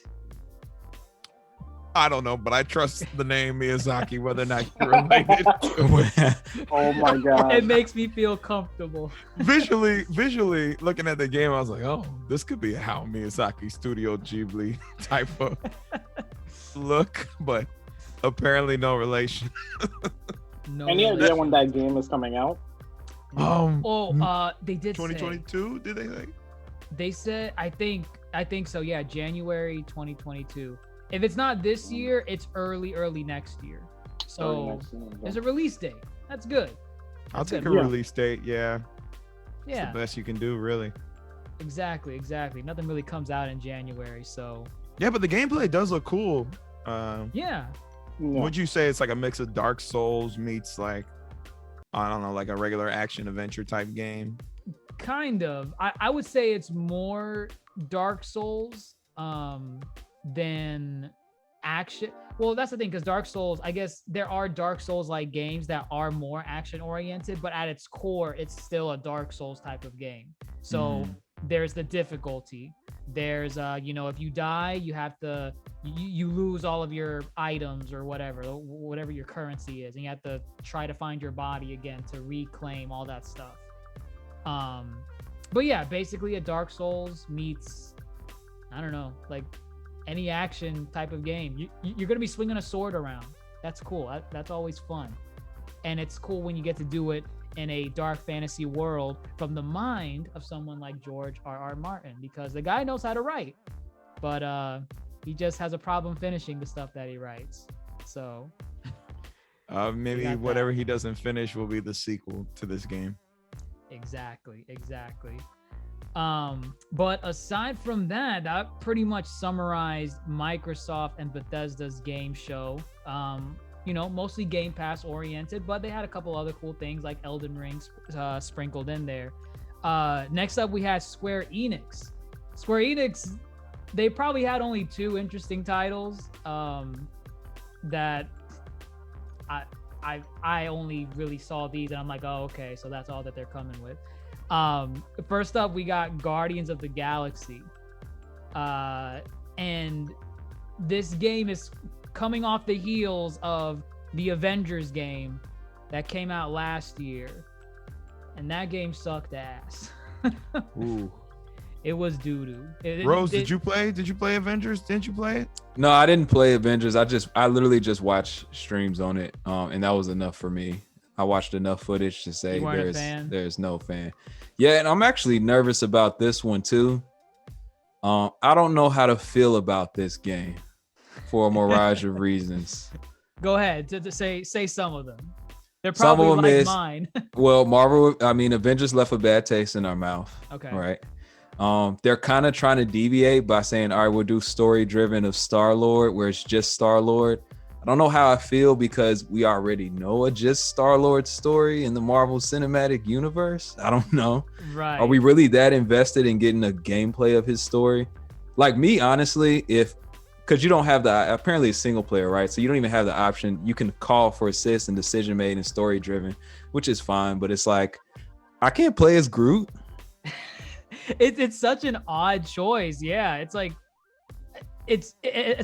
I don't know, but I trust the name Miyazaki, whether or not you're related to it. Oh my god. It makes me feel comfortable. Visually looking at the game, I was like, oh, this could be a Hayao Miyazaki Studio Ghibli type of look, but apparently no relation. Any idea when that game is coming out? They did 2022, did they say? They said, I think so, yeah, January 2022. If it's not this year, it's early next year. So there's a release date. That's good. I'll take a release date, yeah. Yeah. It's the best you can do, really. Exactly. Nothing really comes out in January, so. Yeah, but the gameplay does look cool. Yeah. Would you say it's like a mix of Dark Souls meets like, I don't know, like a regular action adventure type game? Kind of. I would say it's more Dark Souls than action. Well, that's the thing, because Dark Souls, I guess there are Dark Souls like games that are more action oriented, but at its core, it's still a Dark Souls type of game. So there's the difficulty. There's if you die, you have to you lose all of your items or whatever your currency is, and you have to try to find your body again to reclaim all that stuff. But yeah, basically a Dark Souls meets, I don't know, like any action type of game. You're gonna be swinging a sword around. That's cool. That's always fun, and it's cool when you get to do it in a dark fantasy world from the mind of someone like George R.R. Martin, because the guy knows how to write, but he just has a problem finishing the stuff that he writes. So maybe whatever he doesn't finish will be the sequel to this game. Exactly. But aside from that, that pretty much summarized Microsoft and Bethesda's game show. Mostly Game Pass oriented, but they had a couple other cool things like Elden Ring sprinkled in there. Next up, we had Square Enix. Square Enix, they probably had only two interesting titles that I only really saw these, and I'm like, oh, okay, so that's all that they're coming with. First up, we got Guardians of the Galaxy. And this game is coming off the heels of the Avengers game that came out last year. And that game sucked ass. Ooh. It was doo-doo. Rose, did you play Avengers? Didn't you play it? No, I didn't play Avengers. I literally just watched streams on it. And that was enough for me. I watched enough footage to say there's no fan. Yeah, and I'm actually nervous about this one too. I don't know how to feel about this game for a mirage of reasons. Go ahead to say some of them. They're probably like mine. Well, Avengers left a bad taste in our mouth. Okay. Right. They're kind of trying to deviate by saying, all right, we'll do story driven of Star-Lord, where it's just Star-Lord. I don't know how I feel because we already know a just Star-Lord story in the Marvel Cinematic Universe. I don't know. Right. Are we really that invested in getting a gameplay of his story? Like me, honestly, because you don't have apparently it's single player, right? So you don't even have the option. You can call for assist and decision made and story driven, which is fine. But it's like, I can't play as Groot. It's such an odd choice. Yeah. It's like, it's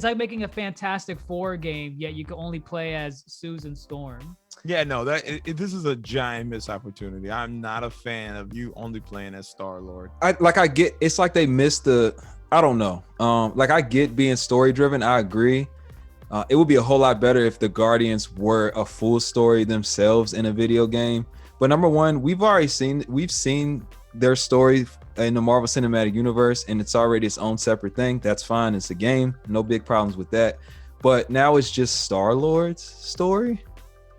like making a Fantastic Four game, yet you can only play as Susan Storm. Yeah, no, this is a giant missed opportunity. I'm not a fan of you only playing as Star-Lord. I get, it's like they missed I don't know. I get being story driven. I agree. It would be a whole lot better if the Guardians were a full story themselves in a video game. But number one, we've seen their story in the Marvel Cinematic Universe and it's already its own separate thing, that's fine. It's a game, no big problems with that. But now it's just Star-Lord's story.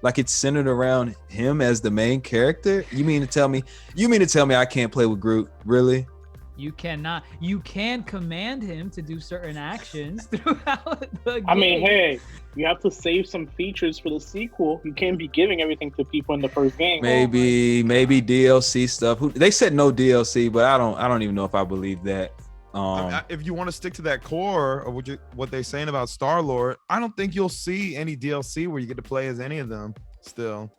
Like it's centered around him as the main character. You mean to tell me I can't play with Groot? Really? You cannot. You can command him to do certain actions throughout the game. I mean, hey, you have to save some features for the sequel. You can't be giving everything to people in the first game. Maybe DLC stuff. They said no DLC, but I don't even know if I believe that. If you want to stick to that core of what they're saying about Star-Lord, I don't think you'll see any DLC where you get to play as any of them still.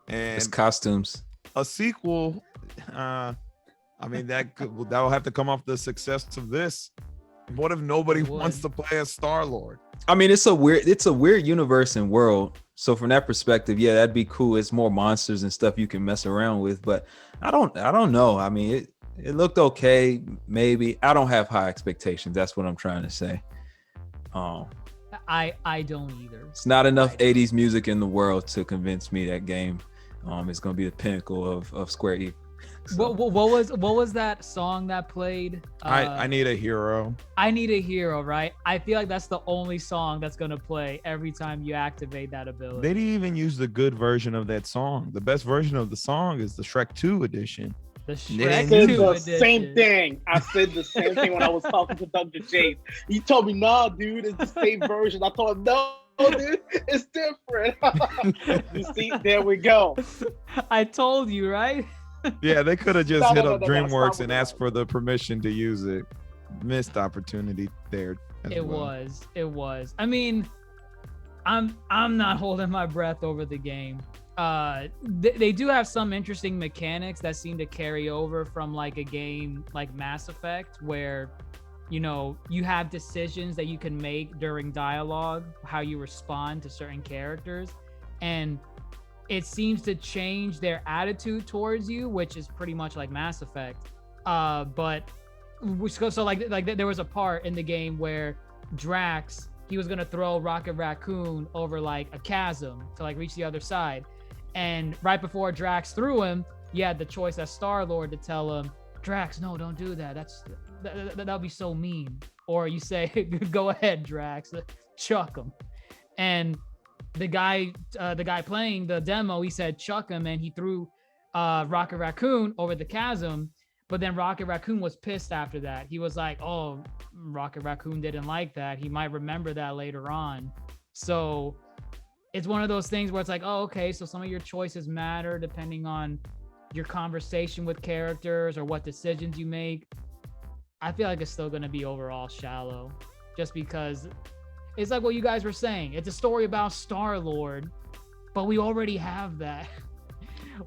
And it's costumes. A sequel, I mean that'll have to come off the success of this. What if nobody wants to play as Star-Lord? I mean, it's a weird universe and world. So from that perspective, yeah, that'd be cool. It's more monsters and stuff you can mess around with, but I don't know. I mean, it looked okay, maybe. I don't have high expectations. That's what I'm trying to say. I don't either. It's not enough 80s music in the world to convince me that game is going to be the pinnacle of Square Enix. So. What was that song that played? I Need a Hero. I Need a Hero, right? I feel like that's the only song that's gonna play every time you activate that ability. They didn't even use the good version of that song. The best version of the song is the Shrek 2 edition. The I Shrek said 2 the edition. same thing. I said the same thing when I was talking to DrJace. He told me, "Nah, dude, it's the same version." I told him, "No, dude, it's different." You see, there we go. I told you, right? Yeah, they could have just hit up No, DreamWorks stop and with asked that. for the permission to use it. Missed opportunity there. It was. I mean, I'm not holding my breath over the game. They do have some interesting mechanics that seem to carry over from like a game like Mass Effect, where you have decisions that you can make during dialogue, how you respond to certain characters, and it seems to change their attitude towards you, which is pretty much like Mass Effect. But so like there was a part in the game where Drax, he was gonna throw Rocket Raccoon over like a chasm to like reach the other side, and right before Drax threw him, you had the choice as Star-Lord to tell him, Drax, no, don't do that. That'll be so mean. Or you say, go ahead, Drax, chuck him. And the guy playing the demo, he said chuck him, and he threw Rocket Raccoon over the chasm. But then Rocket Raccoon was pissed after that. He was like, oh, Rocket Raccoon didn't like that. He might remember that later on. So it's one of those things where it's like, oh, okay, so some of your choices matter depending on your conversation with characters or what decisions you make. I feel like it's still going to be overall shallow, just because it's like what you guys were saying. It's a story about Star-Lord, but we already have that.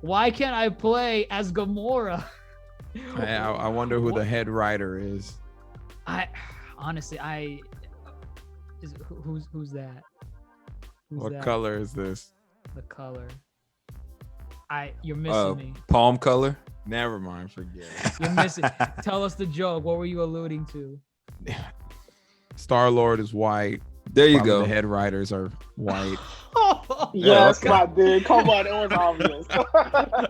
Why can't I play as Gamora? I wonder who the head writer is. Honestly, who's that? What color is this? The color. You're missing me. Palm color. Never mind, forget it. You're missing. Tell us the joke. What were you alluding to? Star-Lord is white. There you Probably go. The head writers are white. Yes, okay. my dude. Come on, it was obvious.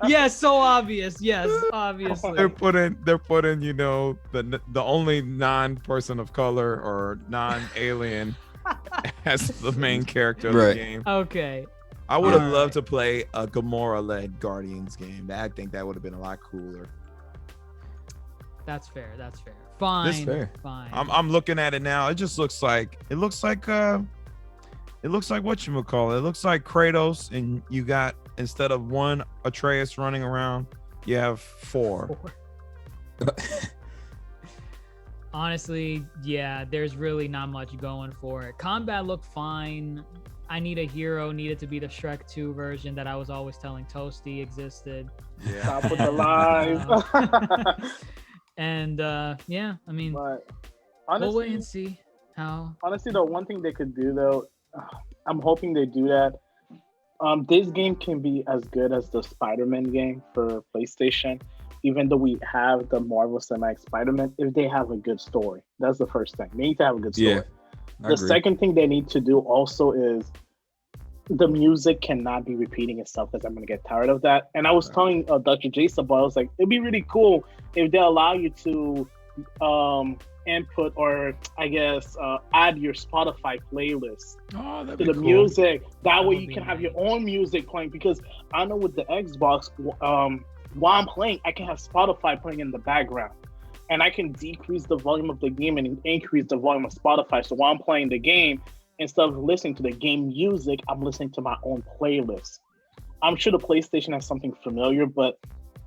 Yes, so obvious. Yes, obviously. They're putting, the only non-person of color or non-alien as the main character of the game. Okay. I would have loved to play a Gamora-led Guardians game. I think that would have been a lot cooler. That's fair. Fine. That's fair. Fine. I'm looking at it now. It just looks like what you call it. It looks like Kratos, and you got, instead of one Atreus running around, you have four. Honestly, yeah, there's really not much going for it. Combat looked fine. I Need a Hero needed to be the Shrek 2 version that I was always telling Toasty existed. Yeah. Top with the live. And yeah, I mean, But we'll wait honestly, and see how. honestly, the one thing they could do though, I'm hoping they do that. This game can be as good as the Spider-Man game for PlayStation, even though we have the Marvel Cinematic Spider-Man. If they have a good story, that's the first thing. They need to have a good story. Yeah. The second thing they need to do also is the music cannot be repeating itself because I'm gonna get tired of that. And I was telling Dr. Jace about, I was like, it'd be really cool if they allow you to input, or I guess add your Spotify playlist to the cool music. That way you can have your own music playing, because I know with the Xbox, while I'm playing, I can have Spotify playing in the background, and I can decrease the volume of the game and increase the volume of Spotify. So while I'm playing the game, instead of listening to the game music, I'm listening to my own playlist. I'm sure the PlayStation has something familiar, but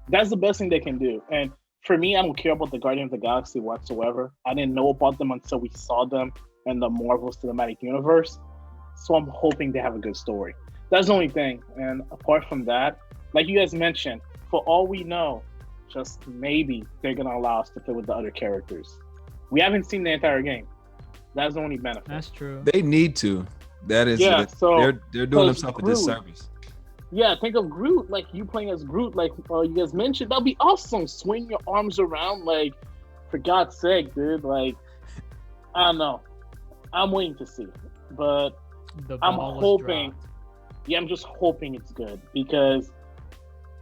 that's the best thing they can do. And for me, I don't care about the Guardians of the Galaxy whatsoever. I didn't know about them until we saw them in the Marvel Cinematic Universe. So I'm hoping they have a good story. That's the only thing. And apart from that, like you guys mentioned, for all we know, just maybe they're going to allow us to play with the other characters. We haven't seen the entire game. That's the only benefit. That's true. They need to. That is, so they're doing themselves a disservice. Yeah, think of Groot, like you playing as Groot, like you guys mentioned. That'd be awesome. Swing your arms around, like, for God's sake, dude. Like, I don't know. I'm waiting to see, but I'm hoping. Yeah, I'm just hoping it's good, because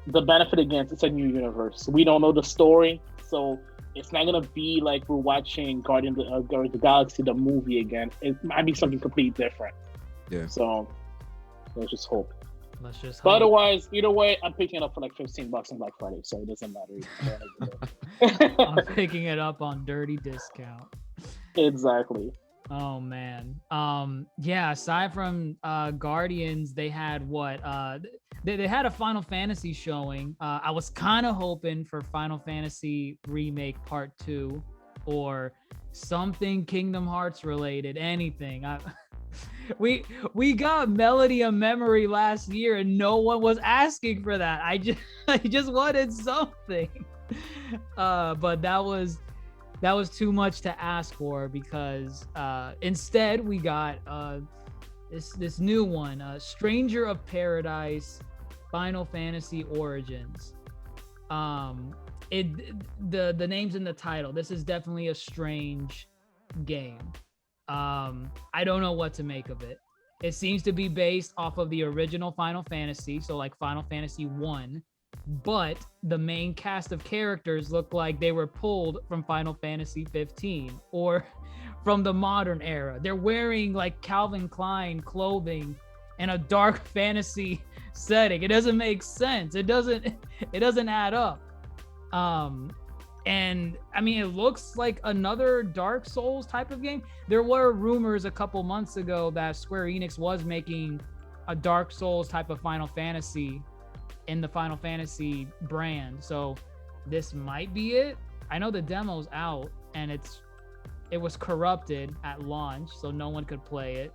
the benefit against it's a new universe. We don't know the story, so it's not gonna be like we're watching Guardians of the Galaxy, the movie again. It might be something completely different. Yeah. So let's just hope. But otherwise, either way, I'm picking it up for like $15 on Black Friday, so it doesn't matter. I'm picking it up on dirty discount. Exactly. Oh man. Yeah, aside from Guardians, they had what? They had a Final Fantasy showing. I was kind of hoping for Final Fantasy Remake Part 2 or something Kingdom Hearts related, anything. We got Melody of Memory last year and no one was asking for that. I just wanted something. But that was too much to ask for, because instead we got this new one, Stranger of Paradise Final Fantasy Origins. The name's in the title. This is definitely a strange game. I don't know what to make of it. It seems to be based off of the original Final Fantasy, so like Final Fantasy 1, but the main cast of characters look like they were pulled from Final Fantasy 15 or from the modern era. They're wearing like Calvin Klein clothing in a dark fantasy setting. It doesn't make sense. It doesn't add up. And I mean, it looks like another Dark Souls type of game. There were rumors a couple months ago that Square Enix was making a Dark Souls type of Final Fantasy in the Final Fantasy brand. So this might be it. I know the demo's out and it was corrupted at launch, so no one could play it.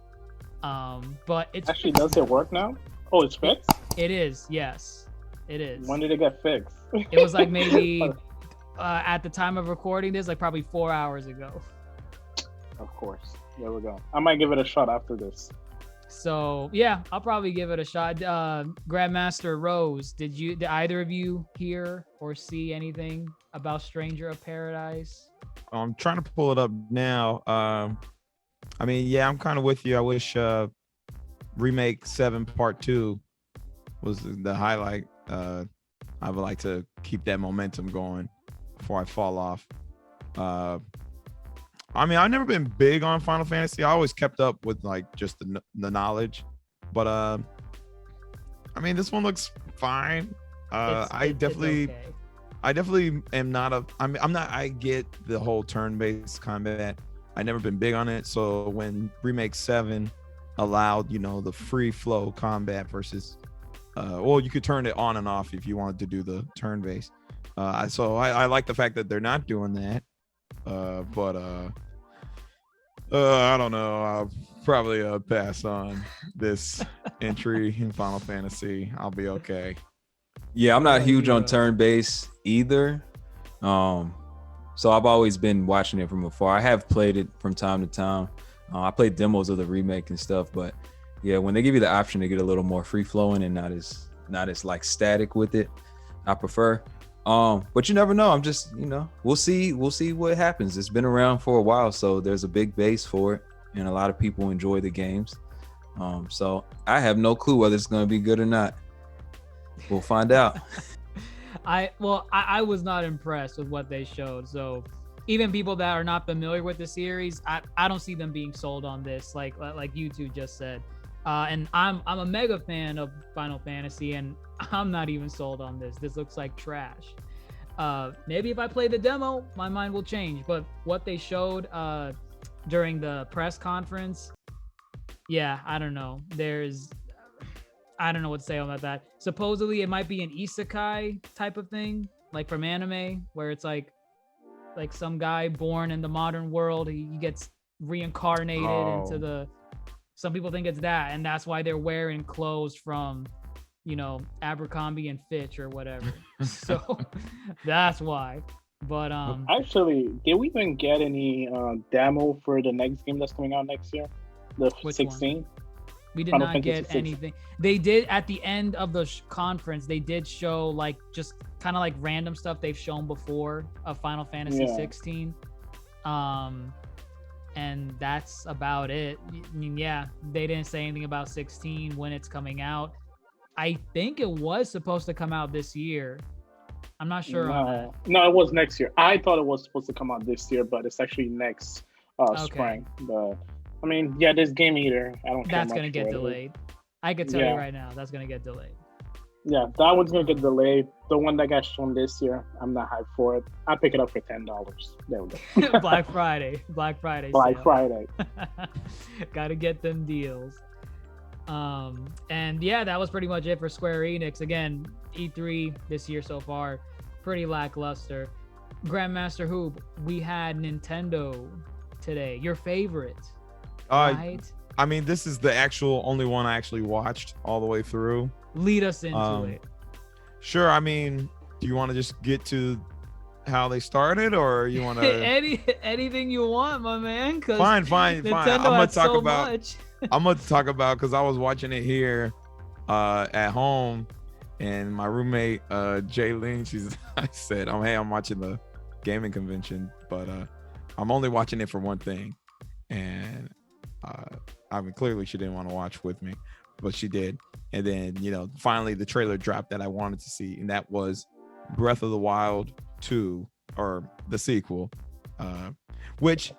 But it's actually, does it work now? Oh, it's fixed? It is, yes. It is. When did it get fixed? It was like maybe at the time of recording this, like probably 4 hours ago. Of course. There we go. I might give it a shot after this. So yeah, I'll probably give it a shot. Grandmaster Rose, did either of you hear or see anything about Stranger of Paradise? I'm trying to pull it up now. I mean, yeah, I'm kind of with you. I wish Remake 7 Part 2 was the highlight. I would like to keep that momentum going before I fall off. I mean, I've never been big on Final Fantasy. I always kept up with like just the knowledge, but I mean, this one looks fine. I definitely am not a. I'm not. I get the whole turn-based combat. I never been big on it. So when Remake 7 allowed, the free flow combat versus, well, you could turn it on and off if you wanted to do the turn-based. So I like the fact that they're not doing that. But I don't know. I'll probably pass on this entry in Final Fantasy. I'll be okay. Yeah, I'm not huge on turn-based either. So I've always been watching it from afar. I have played it from time to time. I played demos of the remake and stuff, but yeah, when they give you the option to get a little more free-flowing and not as like static with it, I prefer. But you never know. I'm just, we'll see what happens. It's been around for a while, so there's a big base for it, and a lot of people enjoy the games. So I have no clue whether it's going to be good or not. We'll find out. I was not impressed with what they showed. So even people that are not familiar with the series, I don't see them being sold on this, like you two just said. And I'm a mega fan of Final Fantasy, and I'm not even sold on this. This looks like trash. Maybe if I play the demo, my mind will change. But what they showed during the press conference, yeah, I don't know. I don't know what to say about that. Supposedly, it might be an isekai type of thing, like from anime, where it's like some guy born in the modern world, he gets reincarnated into the. Some people think it's that, and that's why they're wearing clothes from, Abercrombie and Fitch or whatever. So that's why. But actually, did we even get any demo for the next game that's coming out next year? The 16? We did Final not Fantasy get 16. anything. They did at the end of the conference. They did show just kind of like random stuff they've shown before of Final Fantasy 16. And that's about it. I mean, yeah, they didn't say anything about 16 when it's coming out. I think it was supposed to come out this year. I'm not sure on that. No, it was next year. I thought it was supposed to come out this year, but it's actually next spring. But I mean, yeah, this Game Eater, I don't care. That's gonna get delayed. I could tell you right now, that's gonna get delayed. Yeah, that one's gonna get delayed. The one that got shown this year, I'm not hyped for it. I pick it up for $10. There we go. Black Friday. Black Friday. Gotta get them deals. And yeah, that was pretty much it for Square Enix. Again, E3 this year so far, pretty lackluster. GrandMasterHoop, we had Nintendo today. Your favorite, right? I mean, this is the actual only one I actually watched all the way through. Lead us into it. Sure. I mean, do you want to just get to how they started, or you want to anything you want, my man? Fine. Nintendo I'm gonna talk so about. Much. I'm gonna talk about because I was watching it here, at home, and my roommate Jaylene, I said, "Oh, hey, I'm watching the gaming convention, but I'm only watching it for one thing," and I mean, clearly she didn't want to watch with me, but she did. And then, finally the trailer dropped that I wanted to see, and that was Breath of the Wild 2, or the sequel, which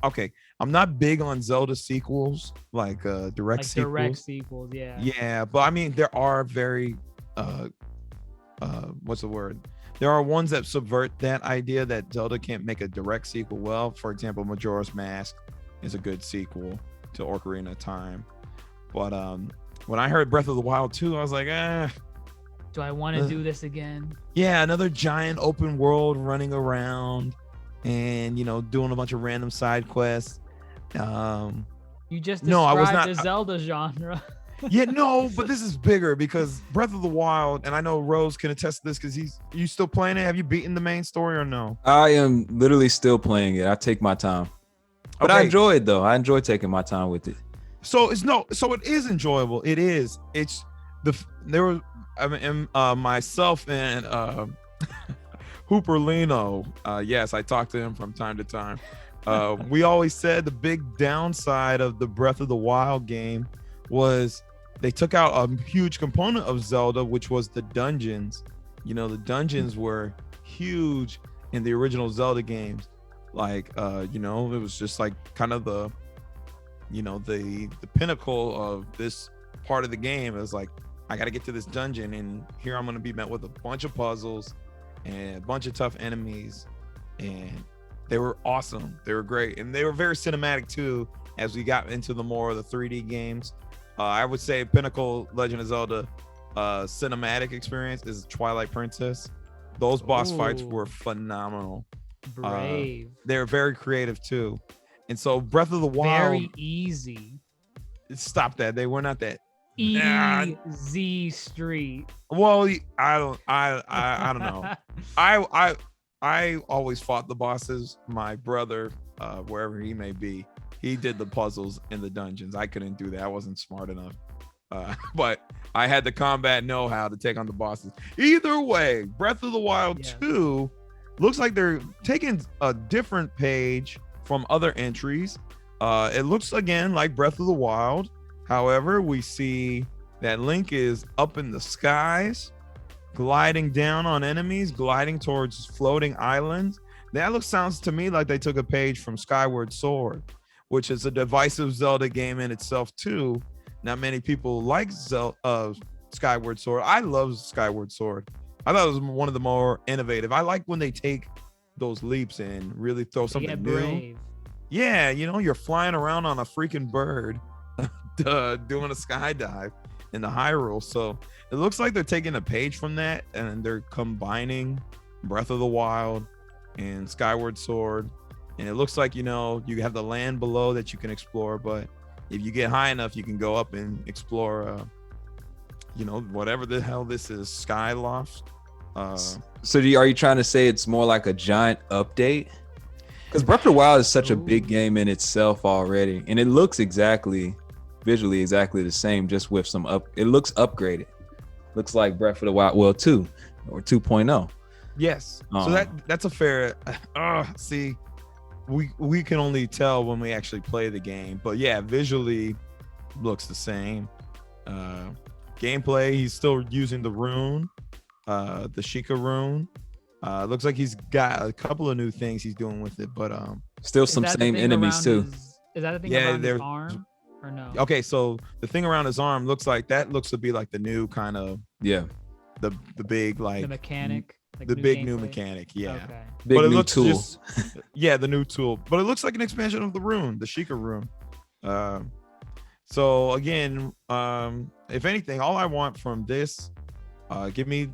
okay, I'm not big on Zelda sequels, like direct sequels. Yeah, but I mean, there are very what's the word? There are ones that subvert that idea that Zelda can't make a direct sequel well. For example, Majora's Mask is a good sequel to Ocarina of Time. But when I heard Breath of the Wild 2, I was like, do I want to do this again? Yeah, another giant open world running around and, doing a bunch of random side quests. You just described the Zelda genre. Yeah, no, but this is bigger because Breath of the Wild, and I know Rose can attest to this because you still playing it? Have you beaten the main story or no? I am literally still playing it. I take my time. But okay. I enjoy it though. I enjoy taking my time with it. So it is enjoyable. It is. Myself and Hooperlino. Yes, I talk to him from time to time. We always said the big downside of the Breath of the Wild game was they took out a huge component of Zelda, which was the dungeons. The dungeons were huge in the original Zelda games. Like, it was just like kind of the pinnacle of this part of the game. It was like, I got to get to this dungeon, and here I'm going to be met with a bunch of puzzles and a bunch of tough enemies, and they were awesome. They were great, and they were very cinematic too. As we got into the more of the 3D games, I would say pinnacle Legend of Zelda cinematic experience is Twilight Princess. Those boss fights were phenomenal. Brave. They're very creative too. And so Breath of the Wild, very easy. Stop that. They were not that easy street. Well, I don't know. I always fought the bosses. My brother, wherever he may be, he did the puzzles in the dungeons. I couldn't do that. I wasn't smart enough. But I had the combat know-how to take on the bosses. Either way, Breath of the Wild 2 looks like they're taking a different page from other entries. It looks again like Breath of the Wild. However, we see that Link is up in the skies, gliding down on enemies, gliding towards floating islands. That sounds to me like they took a page from Skyward Sword, which is a divisive Zelda game in itself too. Not many people like Skyward Sword. I love Skyward Sword. I thought it was one of the more innovative. I like when they take those leaps and really throw something new. Brave. Yeah, you're flying around on a freaking bird, doing a skydive in the Hyrule. So it looks like they're taking a page from that and they're combining Breath of the Wild and Skyward Sword. And it looks like, you have the land below that you can explore, but if you get high enough, you can go up and explore, whatever the hell this is, Skyloft. So are you trying to say it's more like a giant update? Because Breath of the Wild is such a big game in itself already, and it looks visually exactly the same, just with some it looks upgraded. Looks like Breath of the Wild 2 or 2.0. Yes. So that's a fair see, we can only tell when we actually play the game, but yeah, visually looks the same. Gameplay, he's still using the rune, the Sheikah rune. Looks like he's got a couple of new things he's doing with it, but still some same enemies too. Is that the thing around his arm or no? Okay, so the thing around his arm looks to be like the new kind of the big like the mechanic. Like the big new mechanic, yeah. Okay. Big new tool. The new tool. But it looks like an expansion of the rune, the Sheikah rune. So again, if anything, all I want from this, give me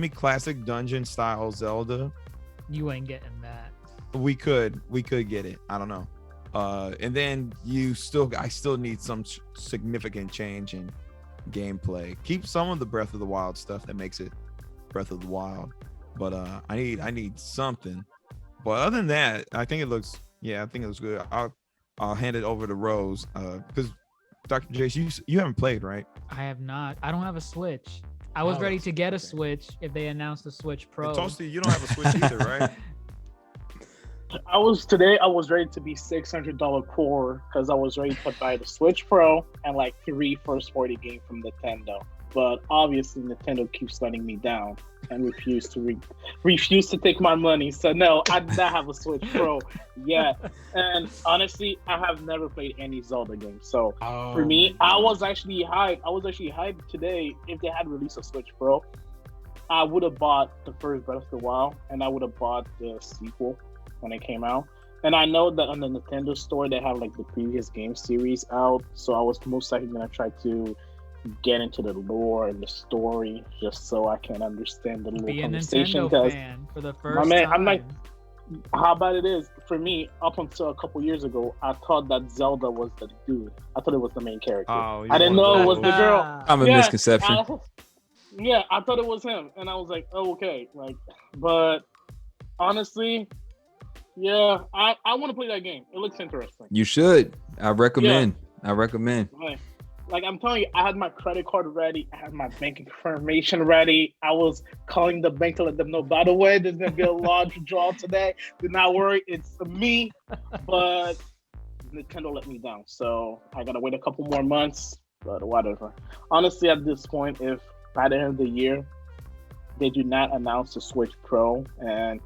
classic dungeon style Zelda. You ain't getting that. We could get it. I don't know. And then I still need some significant change in gameplay. Keep some of the Breath of the Wild stuff that makes it Breath of the Wild. But I need something. But other than that, I think it looks good. I'll hand it over to Rose because Dr. Jace, you haven't played, right? I have not. I don't have a Switch. I was ready to get a Switch if they announced the Switch Pro. And Toasty, you don't have a Switch either, right? I was ready to be $600 poor because I was ready to buy the Switch Pro and like 3 first-party games from Nintendo. But obviously Nintendo keeps letting me down and refuse to take my money. So no, I do not have a Switch Pro yet. And honestly, I have never played any Zelda game. So for me, I was actually hyped today. If they had released a Switch Pro, I would have bought the first Breath of the Wild and I would have bought the sequel when it came out. And I know that on the Nintendo store, they have like the previous game series out. So I was most likely going to try to get into the lore and the story just so I can understand the little conversation. Be a Nintendo fan for the first time. I'm like, how bad it is for me. Up until a couple years ago, I thought that Zelda was the dude. I thought it was the main character. I didn't know it was the girl. I'm a misconception. I thought it was him, and I was like, oh, okay. Like, but honestly, yeah, I want to play that game. It looks interesting. You should. I recommend. Like I'm telling you, I had my credit card ready. I had my bank information ready. I was calling the bank to let them know, by the way, there's going to be a large draw today. Do not worry. It's me. But Nintendo let me down. So I got to wait a couple more months, but whatever. Honestly, at this point, if by the end of the year, they do not announce the Switch Pro and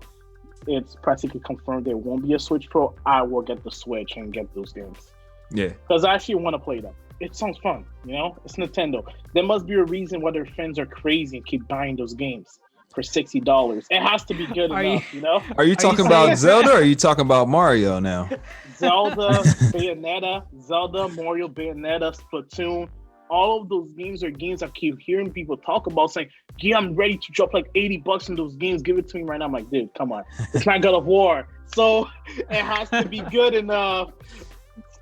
it's practically confirmed there won't be a Switch Pro, I will get the Switch and get those games. Yeah. Because I actually want to play them. It sounds fun, It's Nintendo. There must be a reason why their fans are crazy and keep buying those games for $60. It has to be good enough, Are you talking about Zelda or are you talking about Mario now? Zelda, Bayonetta, Mario, Bayonetta, Splatoon. All of those games are games I keep hearing people talk about saying, yeah, I'm ready to drop like $80 in those games. Give it to me right now. I'm like, dude, come on. It's not God of War. So it has to be good enough.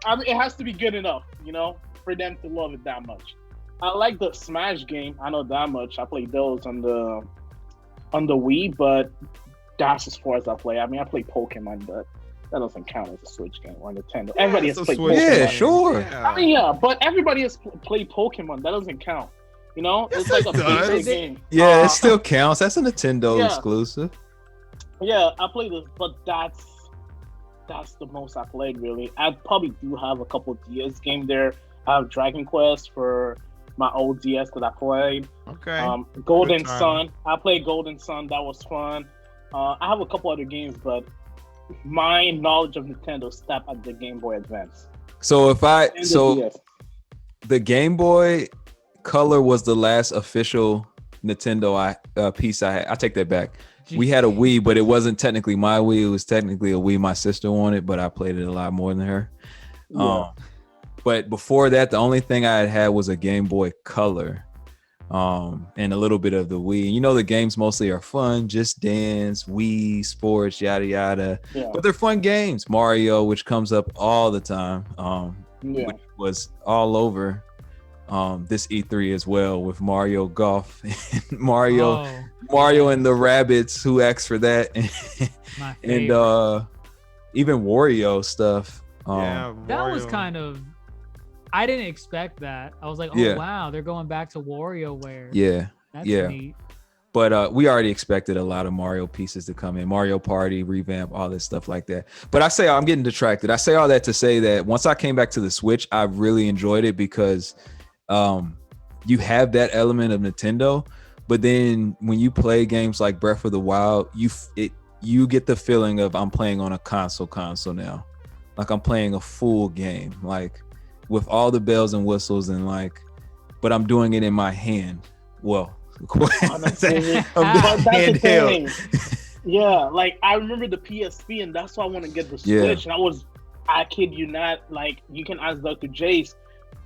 It has to be good enough, for them to love it that much. I like the Smash game. I know that much. I played those on the Wii, but that's as far as I play. I mean, I play Pokemon, but that doesn't count as a Switch game or Nintendo. Everybody has played Pokemon. Yeah, sure. Yeah. I mean, but everybody has played Pokemon. That doesn't count. It's like a basic game. Yeah, it still counts. That's a Nintendo exclusive. Yeah, I played this, but that's that's the most I played, really. I probably do have a couple DS games there. I have Dragon Quest for my old DS that I played. Okay. Golden Good time. Sun. I played Golden Sun. That was fun. I have a couple other games, but my knowledge of Nintendo stopped at the Game Boy Advance. So if I And the so DS. the Game Boy Color was the last official Nintendo piece I had. I take that back. We had a Wii, but it wasn't technically my Wii. It was technically a Wii my sister wanted, but I played it a lot more than her. Yeah. But before that, the only thing I had was a Game Boy Color, and a little bit of the Wii. You know, the games mostly are fun, Just Dance, Wii Sports, yada yada. Yeah. But they're fun games. Mario, which comes up all the time, Yeah. which was all over this E3 as well, with Mario Golf and Mario and the Rabbits. Who asked for that? My And favorite. even Wario stuff. Yeah, That was Wario. kind of. I didn't expect that. I was like, oh Yeah. wow, they're going back to WarioWare. Yeah. That's yeah. neat. But we already expected a lot of Mario pieces to come in, Mario Party, revamp, all this stuff like that. But I say I'm getting detracted. I say all that to say that once I came back to the Switch, I really enjoyed it because you have that element of Nintendo. But then when you play games like Breath of the Wild, you get the feeling of I'm playing on a console now. Like I'm playing a full game, like with all the bells and whistles and like, but I'm doing it in my hand. Well, Honestly, I'm but that's the handheld. thing. Yeah, like I remember the PSP, and that's why I want to get the Yeah. Switch. And I kid you not, like you can ask Dr. Jace.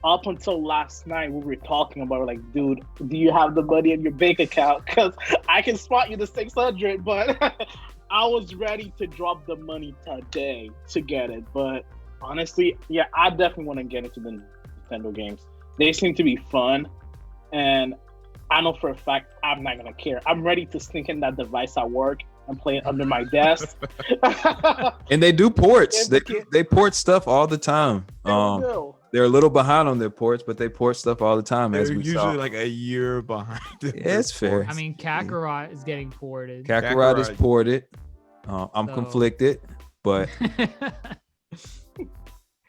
Up until last night, we were talking about like, dude, do you have the money in your bank account? Because I can spot you the 600, but I was ready to drop the money today to get it. But honestly, yeah, I definitely want to get into the Nintendo games. They seem to be fun, and I know for a fact I'm not gonna care. I'm ready to sneak in that device at work and play it under my desk. And they do ports. Yeah, They port stuff all the time. They're a little behind on their ports, but they port stuff all the time. They're As we usually saw. like a year behind. Yeah, it's fair. I mean, Kakarot is getting ported. Kakarot is Kakarot. ported. I'm So- conflicted, but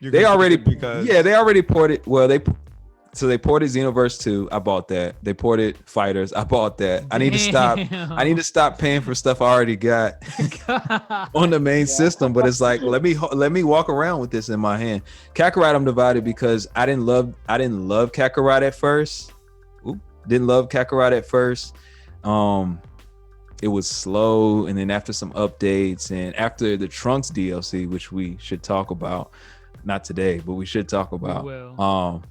You're they already conflicted because they already ported. Well, they ported Xenoverse 2. I bought that. They ported Fighters. I bought that. I need to stop. I need to stop paying for stuff I already got on the main system. But it's like let me walk around with this in my hand. Kakarot, I'm divided because I didn't love Kakarot at first. Didn't love Kakarot at first. It was slow, and then after some updates and after the Trunks DLC, which we should talk about, not today, but we should talk about. We will.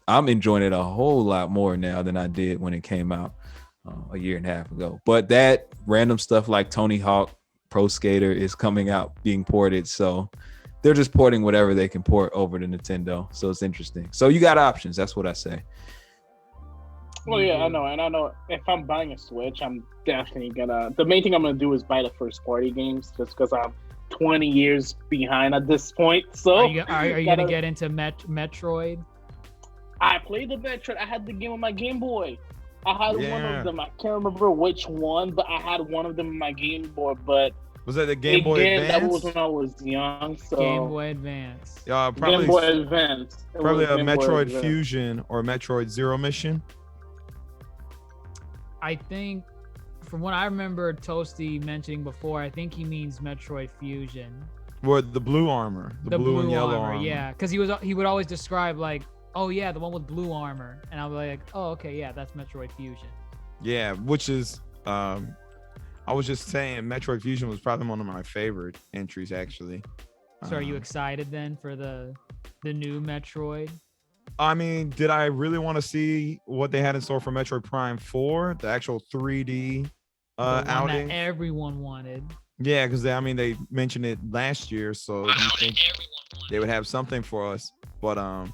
I'm enjoying it a whole lot more now than I did when it came out a year and a half ago. But that random stuff like Tony Hawk Pro Skater is coming out being ported, so they're just porting whatever they can port over to Nintendo. So it's interesting. So you got options. That's what I say. Well, yeah, I know, and I know if I'm buying a Switch, I'm definitely gonna. The main thing I'm gonna do is buy the first party games, just because I'm 20 years behind at this point. So Are you gonna get into Metroid? I played the Metroid. I had the game on my Game Boy. I had one Yeah. of them. I can't remember which one, but I had one of them in my Game Boy. But was that the Game Boy again, that Advance? was when I was young. So Game Boy Advance. Yeah, Game probably Boy Advance. It probably was a Game Boy Metroid Advance. Fusion or Metroid Zero Mission. I think, from what I remember Toasty mentioning before, I think he means Metroid Fusion. Or the blue armor, the blue and yellow armor. Yeah, because he would always describe like, oh yeah, the one with blue armor, and I was like, oh okay, yeah, that's Metroid Fusion. Yeah, which is I was just saying Metroid Fusion was probably one of my favorite entries actually. So are you excited then for the new Metroid? I mean, did I really want to see what they had in store for Metroid Prime 4, the actual 3D The one outing? that everyone wanted. Yeah, because they mentioned it last year, so you think they would have something for us. But I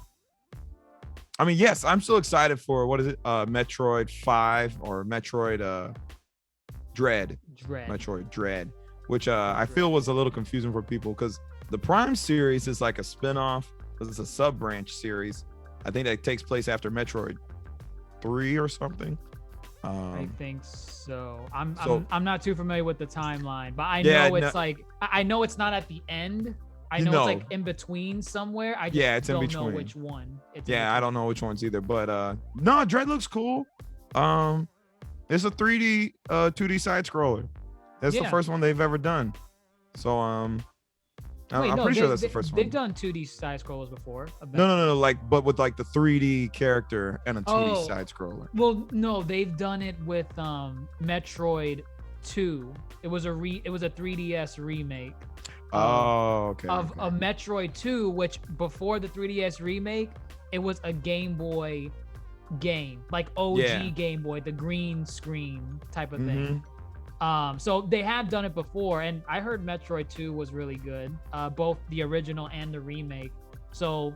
mean, yes, I'm still excited for what is it? Metroid 5 or Metroid Dread. Metroid Dread, which I feel was a little confusing for people because the Prime series is like a spin-off. It's a sub-branch series. I think that takes place after Metroid 3 or something. I think so. I'm so- I'm not too familiar with the timeline, but I Yeah, know it's no- like I know it's not at the end. I You know know. it's like in between somewhere. I just Yeah, it's in don't know between. which one. It's in Yeah, I don't know which ones either, but no, Dread looks cool. It's a 3D 2D side scroller. That's the Yeah. first one they've ever done. So Wait, I'm no, pretty sure they- that's the they- first They've one. done 2D side scrollers before. No, like but with like the 3D character and a 2D Oh. side scroller. Well, no, they've done it with Metroid 2. It was a 3DS remake Oh, okay. of okay. a Metroid 2, which before the 3DS remake, it was a Game Boy game, like OG Yeah. Game Boy, the green screen type of Mhm. thing. So they have done it before, and I heard Metroid 2 was really good, both the original and the remake. So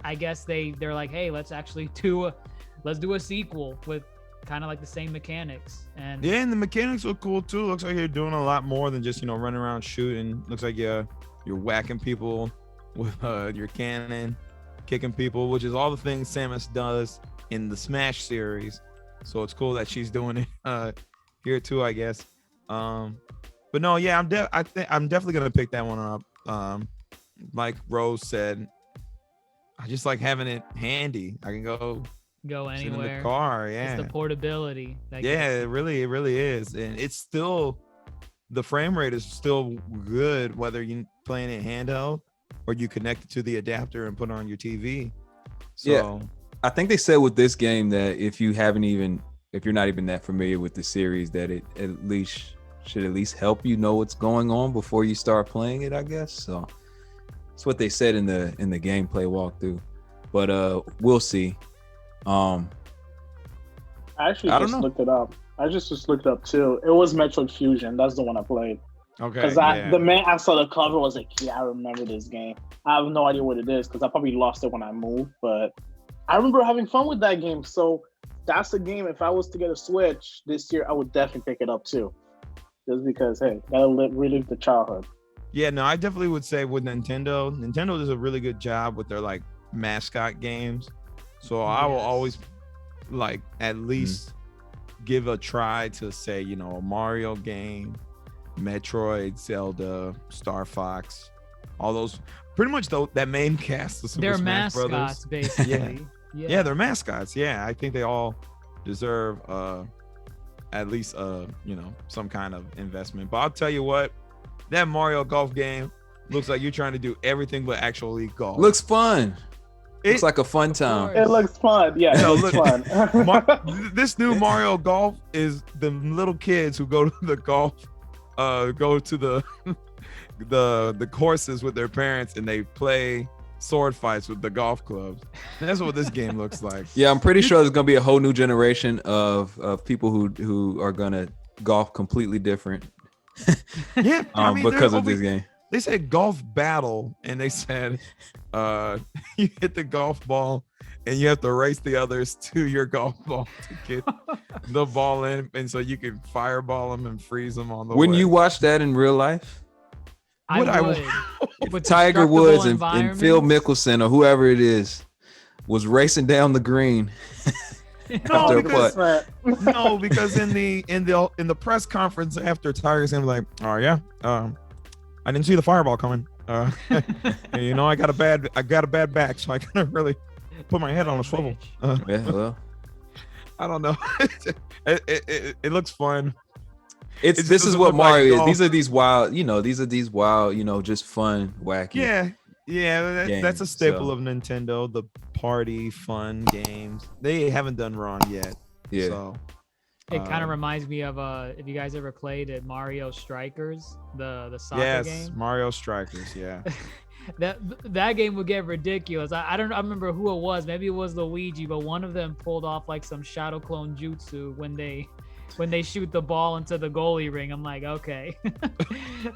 I guess they're like, hey, let's actually do a sequel with kind of like the same mechanics. And Yeah, and the mechanics look cool too. Looks like you're doing a lot more than just running around shooting. Looks like you're whacking people with your cannon, kicking people, which is all the things Samus does in the Smash series. So it's cool that she's doing it here too, I guess. But no, yeah, I'm definitely gonna pick that one up. Like Rose said, I just like having it handy. I can go go sit in anywhere. the car. Yeah, It's the portability. That yeah, gets- it really is, and it's still the frame rate is still good whether you playing it handheld or you connect it to the adapter and put it on your TV. So Yeah. I think they said with this game that if you're not even that familiar with the series, that it should at least help you know what's going on before you start playing it, I guess. So that's what they said in the gameplay walkthrough. But we'll see. I actually I don't just know. looked it up. I just looked it up too. It was Metroid Fusion. That's the one I played. okay, Because the man I saw the cover was like, yeah, I remember this game. I have no idea what it is because I probably lost it when I moved, but I remember having fun with that game. So that's a game. If I was to get a Switch this year, I would definitely pick it up too, just because hey, that'll relive the childhood. Yeah, no, I definitely would say with Nintendo does a really good job with their like mascot games. So I will Yes. always like at least give a try to say, a Mario game, Metroid, Zelda, Star Fox, all those pretty much that main cast of Super They're Smash mascots, Brothers. basically. Yeah, they're mascots. Yeah, I think they all deserve at least some kind of investment. But I'll tell you what, that Mario Golf game looks like you're trying to do everything but actually golf. Looks fun. It- Looks like a fun time. course. It looks fun. Yeah, No, it looks look- fun. This new Mario Golf is the little kids who go to the golf, go to the courses with their parents and they play sword fights with the golf clubs. And that's what this game looks like. Yeah, I'm pretty sure there's gonna be a whole new generation of people who are gonna golf completely different Yeah, I mean, because they're of this game. They said golf battle, and they said you hit the golf ball and you have to race the others to your golf ball to get the ball in, and so you can fireball them and freeze them on the Wouldn't way. you watch that in real life? I Would I- would. If With Tiger destructible Woods and Phil environments. Mickelson or whoever it is was racing down the green No, after a because- putt. No, because in the press conference after Tiger's game, like, oh yeah, I didn't see the fireball coming. I got a bad back, so I couldn't really put my head on a swivel. Yeah, well, I don't know. It looks fun. It this doesn't is what look like Mario is. golf. These are these wild, just fun, wacky. Yeah, that's a Games, staple so. of Nintendo. The party fun games. They haven't done wrong yet. Yeah. So It kind of um, reminds me of if you guys ever played it, Mario Strikers, the soccer yes, game. Mario Strikers. Yeah. That game would get ridiculous. I remember who it was. Maybe it was Luigi, but one of them pulled off like some shadow clone jutsu when they shoot the ball into the goalie ring. I'm like, okay,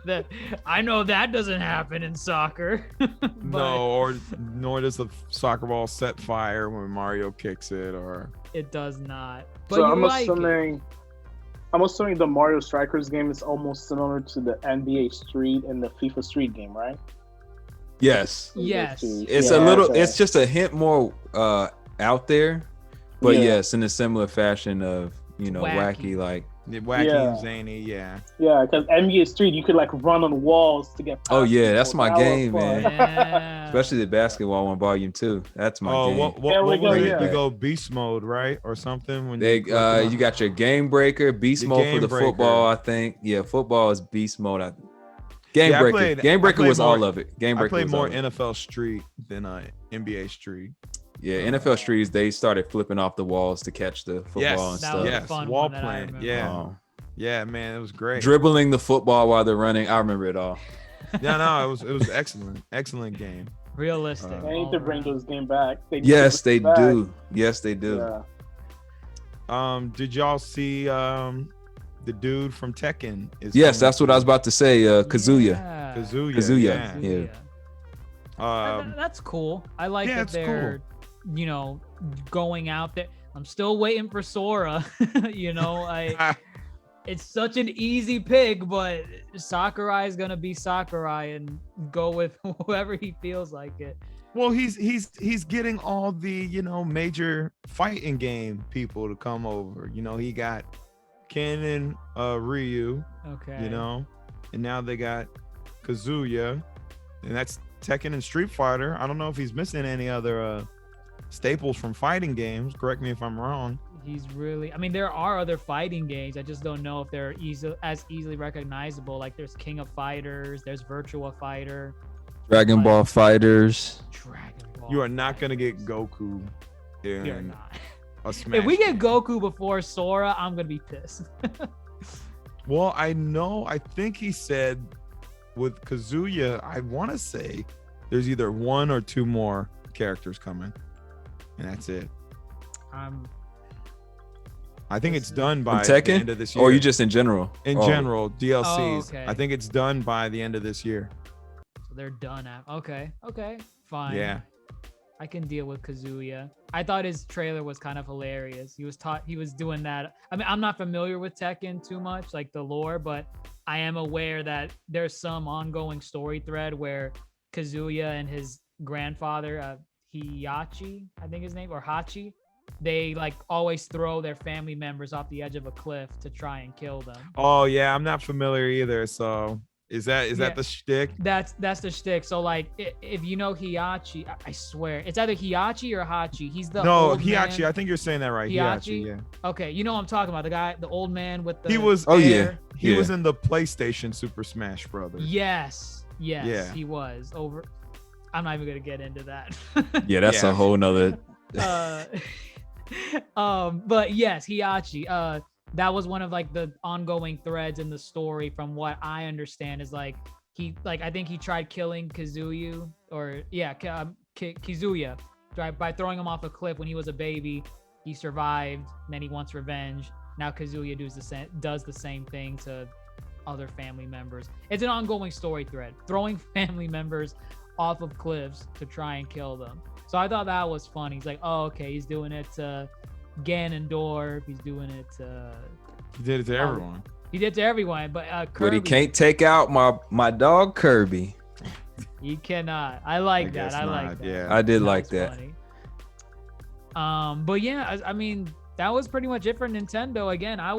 that I know that doesn't happen in soccer. But No, nor does the soccer ball set fire when Mario kicks it, or it does not. But So you I'm like it. assuming the Mario Strikers game is almost similar to the NBA Street and the FIFA Street game, right? Yes. Yes. It's Yeah, a little. okay. It's just a hint more out there, but Yeah. yes, in a similar fashion of wacky like. Wacky Yeah. and zany, yeah. Yeah, because NBA Street, you could like run on walls to get. Oh past yeah, people. that's my That was game, fun. man. Yeah. Especially the basketball one, Volume 2. That's my game. What There we was go, it? yeah. You go beast mode, right, or something? When They click them you up? got your game breaker, beast The mode for game the breaker. football. I think football is beast mode. Game Yeah, I breaker, played- game I breaker played was all more- of it. Game I breaker played was more all of it. NFL Street than NBA Street. Yeah, NFL Streets, they started flipping off the walls to catch the football Yes, and That stuff. was a yes, fun wall one that I playing. remember. Yeah, yeah, man, it was great. Dribbling the football while they're running. I remember it all. Yeah, no, it was excellent game. Realistic. They need all to bring around. those game back. Yes, they bring it back. do. Yes, they do. Yeah. Did y'all see the dude from Tekken? Yes, that's what I was about to say. Kazuya. Yeah. Kazuya. Kazuya. Yeah. Yeah. That's cool. I like yeah, that it's they're, going out there. I'm still waiting for Sora. It's such an easy pick, but Sakurai is gonna be Sakurai and go with whoever he feels like it. Well, he's getting all the major fighting game people to come over. He got Ken and Ryu. Okay. And now they got Kazuya, and that's Tekken and Street Fighter. I don't know if he's missing any other staples from fighting games. Correct me if I'm wrong. He's really. I mean, there are other fighting games. I just don't know if they're as easily recognizable. Like there's King of Fighters, there's Virtua Fighter, Dragon Ball Fighters. Dragon Ball. You are not gonna get Goku You're in not. a Smash. If we get game. Goku before Sora, I'm gonna be pissed. Well, I think he said with Kazuya, I want to say there's either one or two more characters coming, and that's it. I think it's done by Tekken? the end of this year. Or you just in general? in Oh. general DLCs. Oh, okay. I think it's done by the end of this year. So they're done at. Okay, fine. Yeah. I can deal with Kazuya. I thought his trailer was kind of hilarious. He was doing that. I mean, I'm not familiar with Tekken too much, like the lore, but I am aware that there's some ongoing story thread where Kazuya and his grandfather, Hiyachi, I think his name, or Hachi, they like always throw their family members off the edge of a cliff to try and kill them. Oh yeah, I'm not familiar either. So is that the shtick? That's the shtick. So like, if you know Hiyachi, I swear it's either Hiyachi or Hachi. He's the old Hiyachi. man. I think you're saying that right. Hiyachi? Yeah. Okay, you know what I'm talking about, the guy, the old man with the. He was. Oh, yeah. hair. He Yeah. was in the PlayStation Super Smash Brothers. Yes, Yeah. he was over. I'm not even gonna get into that. Yeah, that's Yeah. a whole nother. But yes, Hiyachi. That was one of like the ongoing threads in the story, from what I understand, is like I think he tried killing Kazuya Kazuya by throwing him off a cliff when he was a baby. He survived, and then he wants revenge. Now Kazuya does the same thing to other family members. It's an ongoing story thread, throwing family members off of cliffs to try and kill them. So I thought that was funny. He's like, oh, okay, he's doing it to Ganondorf. He's doing it to. He did it to everyone. He did to everyone, but Kirby. But he can't take out my dog Kirby. He cannot. I like I that. guess I like not, that. yeah. I did That like was that. funny. But yeah, I mean, that was pretty much it for Nintendo. Again, I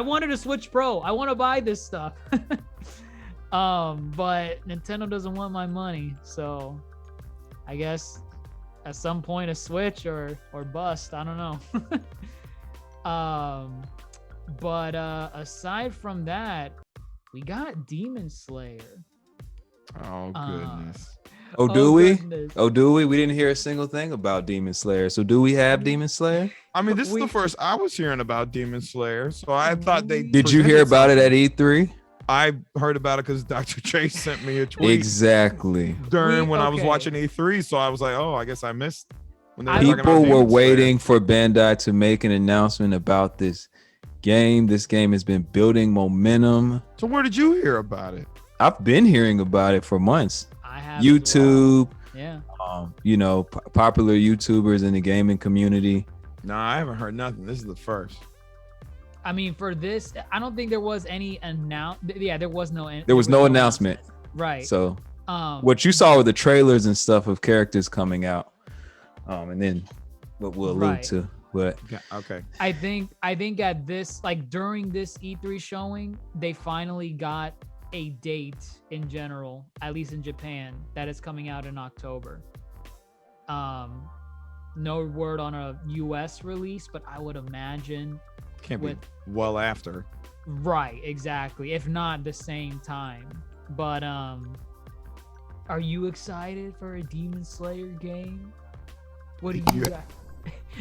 wanted a Switch Pro. I want to buy this stuff. But Nintendo doesn't want my money, so I guess at some point a Switch or bust. I don't know. But aside from that, we got Demon Slayer. Oh goodness. Oh, do we? Goodness. Oh, do we? We didn't hear a single thing about Demon Slayer. So do we have Demon Slayer? I mean, this is we- the first I was hearing about Demon Slayer, so I thought they Did you hear about it at E3? I heard about it because Dr. J sent me a tweet Exactly. during when I was okay. watching E3, so I was like, oh, I guess I missed. When they were talking about People were Demon Slayer. waiting for Bandai to make an announcement about this game. This game has been building momentum. So where did you hear about it? I've been hearing about it for months. I have as well. YouTube, Yeah. popular YouTubers in the gaming community. Nah, I haven't heard nothing. This is the first. I mean, for this, I don't think there was any Yeah, there was no. There was no announcement. Right. So Um, what you saw were the trailers and stuff of characters coming out, and then what we'll allude Right. to. But Okay. I think at this, like during this E3 showing, they finally got a date in general, at least in Japan, that is coming out in October. No word on a US release, but I would imagine Can't with be well after. right, exactly. If not the same time. But are you excited for a Demon Slayer game? What do you got?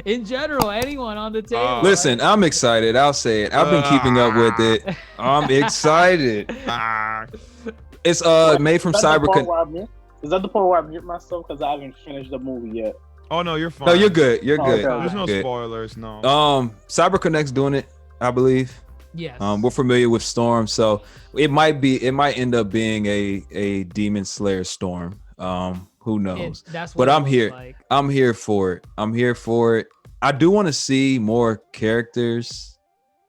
In general, anyone on the table. listen, I'm excited. I'll say it. I've been keeping up with it. I'm excited. It's made from Is that the part Cybercon. where I mute- Is that the part where I mute myself because I haven't finished the movie yet? Oh no, you're fine. No, you're good. You're Oh, good. okay. There's no Good. spoilers. No. CyberConnect's doing it, I believe. Yes. We're familiar with Storm, so it might end up being a Demon Slayer Storm. Who knows? That's what But it I'm looks here. like. I'm here for it. I'm here for it. I do want to see more characters.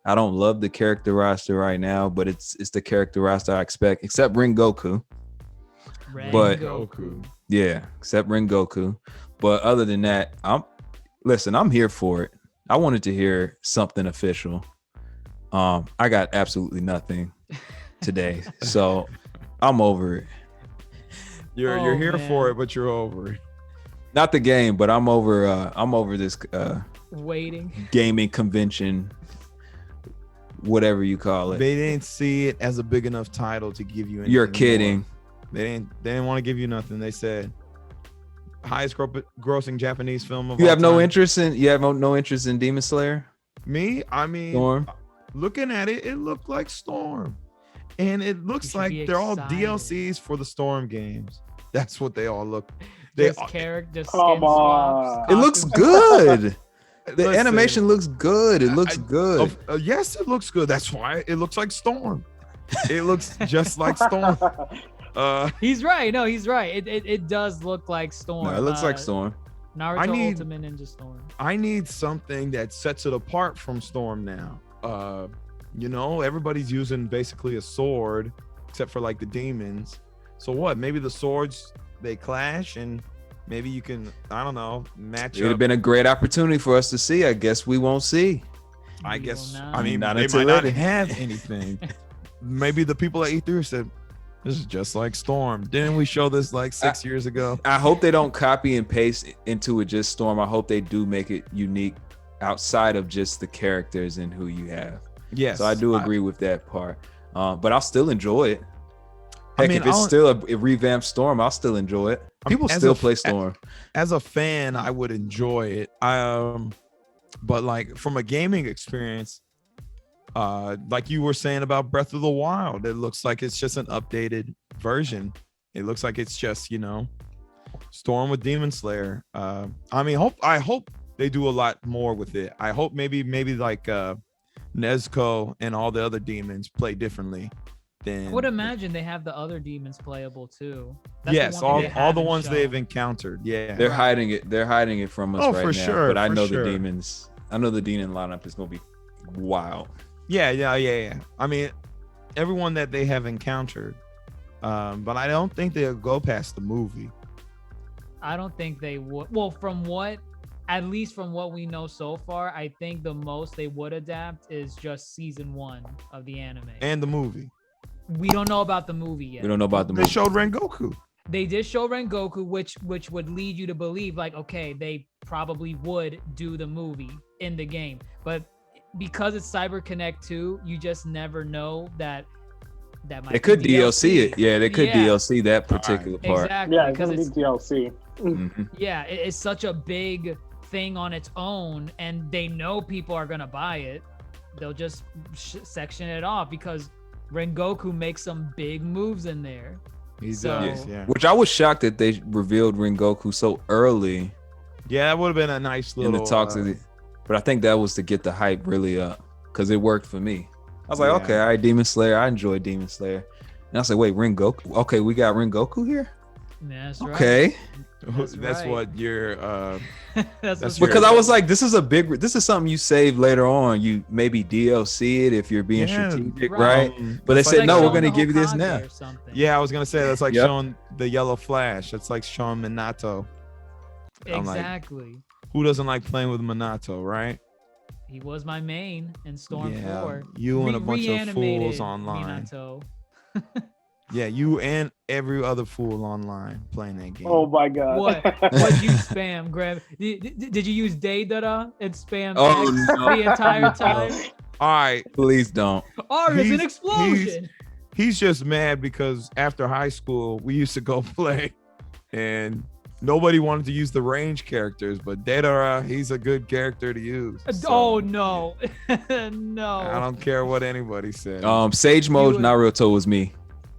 I don't love the character roster right now, but it's the character roster I expect, except Rengoku. But- Rengoku. Yeah, except Rengoku. But other than that, I'm here for it. I wanted to hear something official. I got absolutely nothing today, so I'm over it. You're here man. for it, but you're over it. Not the game, but I'm over this Waiting. gaming convention, whatever you call it. They didn't see it as a big enough title to give you anything. You're more. kidding. They didn't want to give you nothing. They said highest grossing Japanese film of You all have no time. interest in Demon Slayer? Me? I mean, Storm? looking at it, it looked like Storm. And it looks should like be they're all excited. DLCs for the Storm games. That's what they all look. They Just character, just Come skin swaps. on. It looks costumes. good. The Listen, animation looks good. It looks good. yes, it looks good. That's why it looks like Storm. It looks just like Storm. He's right. No, he's right. It does look like Storm. No, it looks like Storm. Naruto need- Ultimate Ninja Storm. I need something that sets it apart from Storm now. Everybody's using basically a sword, except for like the demons. So what? Maybe the swords they clash, and maybe you can, I don't know, match It would have up. been a great opportunity for us to see. I guess we won't see. I We guess. will I not. mean, Not they until might not later. have anything. Maybe the people at E3 said, "This is just like Storm." Didn't we show this like 6 years ago? I hope they don't copy and paste into it just Storm. I hope they do make it unique outside of just the characters and who you have. Yes. So I do agree with that part. But I'll still enjoy it. I Heck, mean, if it's I'll- still a revamped Storm, I'll still enjoy it. People as still a- play Storm. As a fan, I would enjoy it. But like from a gaming experience, like you were saying about Breath of the Wild, it looks like it's just an updated version. It looks like it's just, Storm with Demon Slayer. I hope they do a lot more with it. I hope maybe like Nezuko and all the other demons play differently than I would imagine they have the other demons playable too. That's the yes, one thing they all the haven't ones they've shown. encountered. Yeah. They're hiding it. They're hiding it from us Oh, right for now. sure, But I for know sure. the demons. I know the demon lineup is gonna be wild. Yeah. I mean, everyone that they have encountered, but I don't think they'll go past the movie. I don't think they would. Well, at least from what we know so far, I think the most they would adapt is just season 1 of the anime. And the movie. We don't know about the movie yet. We don't know about the They movie. showed Rengoku. They did show Rengoku, which would lead you to believe, like, okay, they probably would do the movie in the game. But because it's CyberConnect 2, you just never know that might They could be DLC it. Yeah, they could Yeah. DLC that particular part. Exactly. Yeah, it's because gonna be it's DLC. Mhm. yeah, it's such a big thing on its own, and they know people are gonna buy it. They'll just section it off because Rengoku makes some big moves in there. He So- does, yeah. Which I was shocked that they revealed Rengoku so early Yeah, that would have been a nice in little the talks. But I think that was to get the hype really up because it worked for me. I was like, Yeah. okay, all right, Demon Slayer. I enjoy Demon Slayer. And I was like, wait, Rengoku? Okay, we got Rengoku here? That's right. Okay. That's That's right. what you're That's That's what Because I was like, this is something you save later on. You maybe DLC it if you're being Yeah, strategic, right. right? But they It's said, like no, we're showing going to the give you this Hokage now. or something. Yeah, I was gonna say that's like Yep. showing the yellow flash. That's like showing Minato. I'm like- Exactly. Who doesn't like playing with Minato, right? He was my main in Storm 4. You and a bunch of Reanimated fools online. Minato. Yeah, you and every other fool online playing that game. Oh my god. What you spam, Graham? Did you use Daydara and spam X no. the entire time? All right. Please don't. There's an explosion. He's just mad because after high school, we used to go play and nobody wanted to use the range characters, but Daedara, he's a good character to use. So Oh no. No. I don't care what anybody says. Sage mode would- Naruto was me.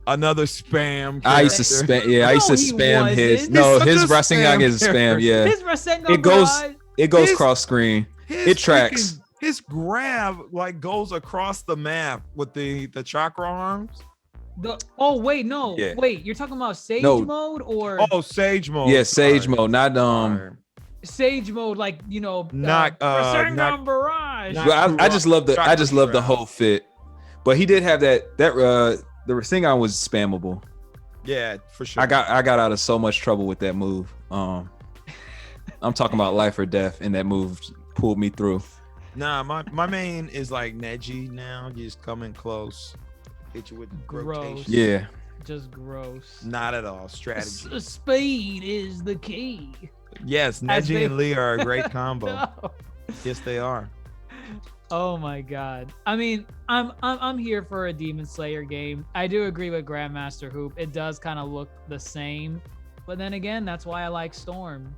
Another spam character. I used to spam. Yeah, I used to No, he spam his. wasn't. No, He's his such a Rasengan spam is spam. character. Yeah, His Rasengan it goes. barrage- It goes His- cross screen. His It tracks. His grab like goes across the map with the chakra arms. Wait, no. Yeah. Wait, you're talking about Sage No. mode or Oh, Sage mode. Yeah, Sage Sorry. mode, not Sorry. Sage mode, like Not, Rasengan not- barrage. not- Well, I just love the Chakra whole fit, but he did have that the Rasengan was spammable. Yeah, for sure. I got out of so much trouble with that move. I'm talking about life or death, and that move pulled me through. Nah, my main is like Neji now. You just come in close, hit you with Gross. rotation. Yeah, Just gross. Not at all. Strategy. Speed is the key. Yes, As Neji they- and Lee are a great combo. No. Yes, they are. Oh my god. I mean, I'm here for a Demon Slayer game. I do agree with GrandMasterHoop. It does kind of look the same, but then again, that's why I like Storm.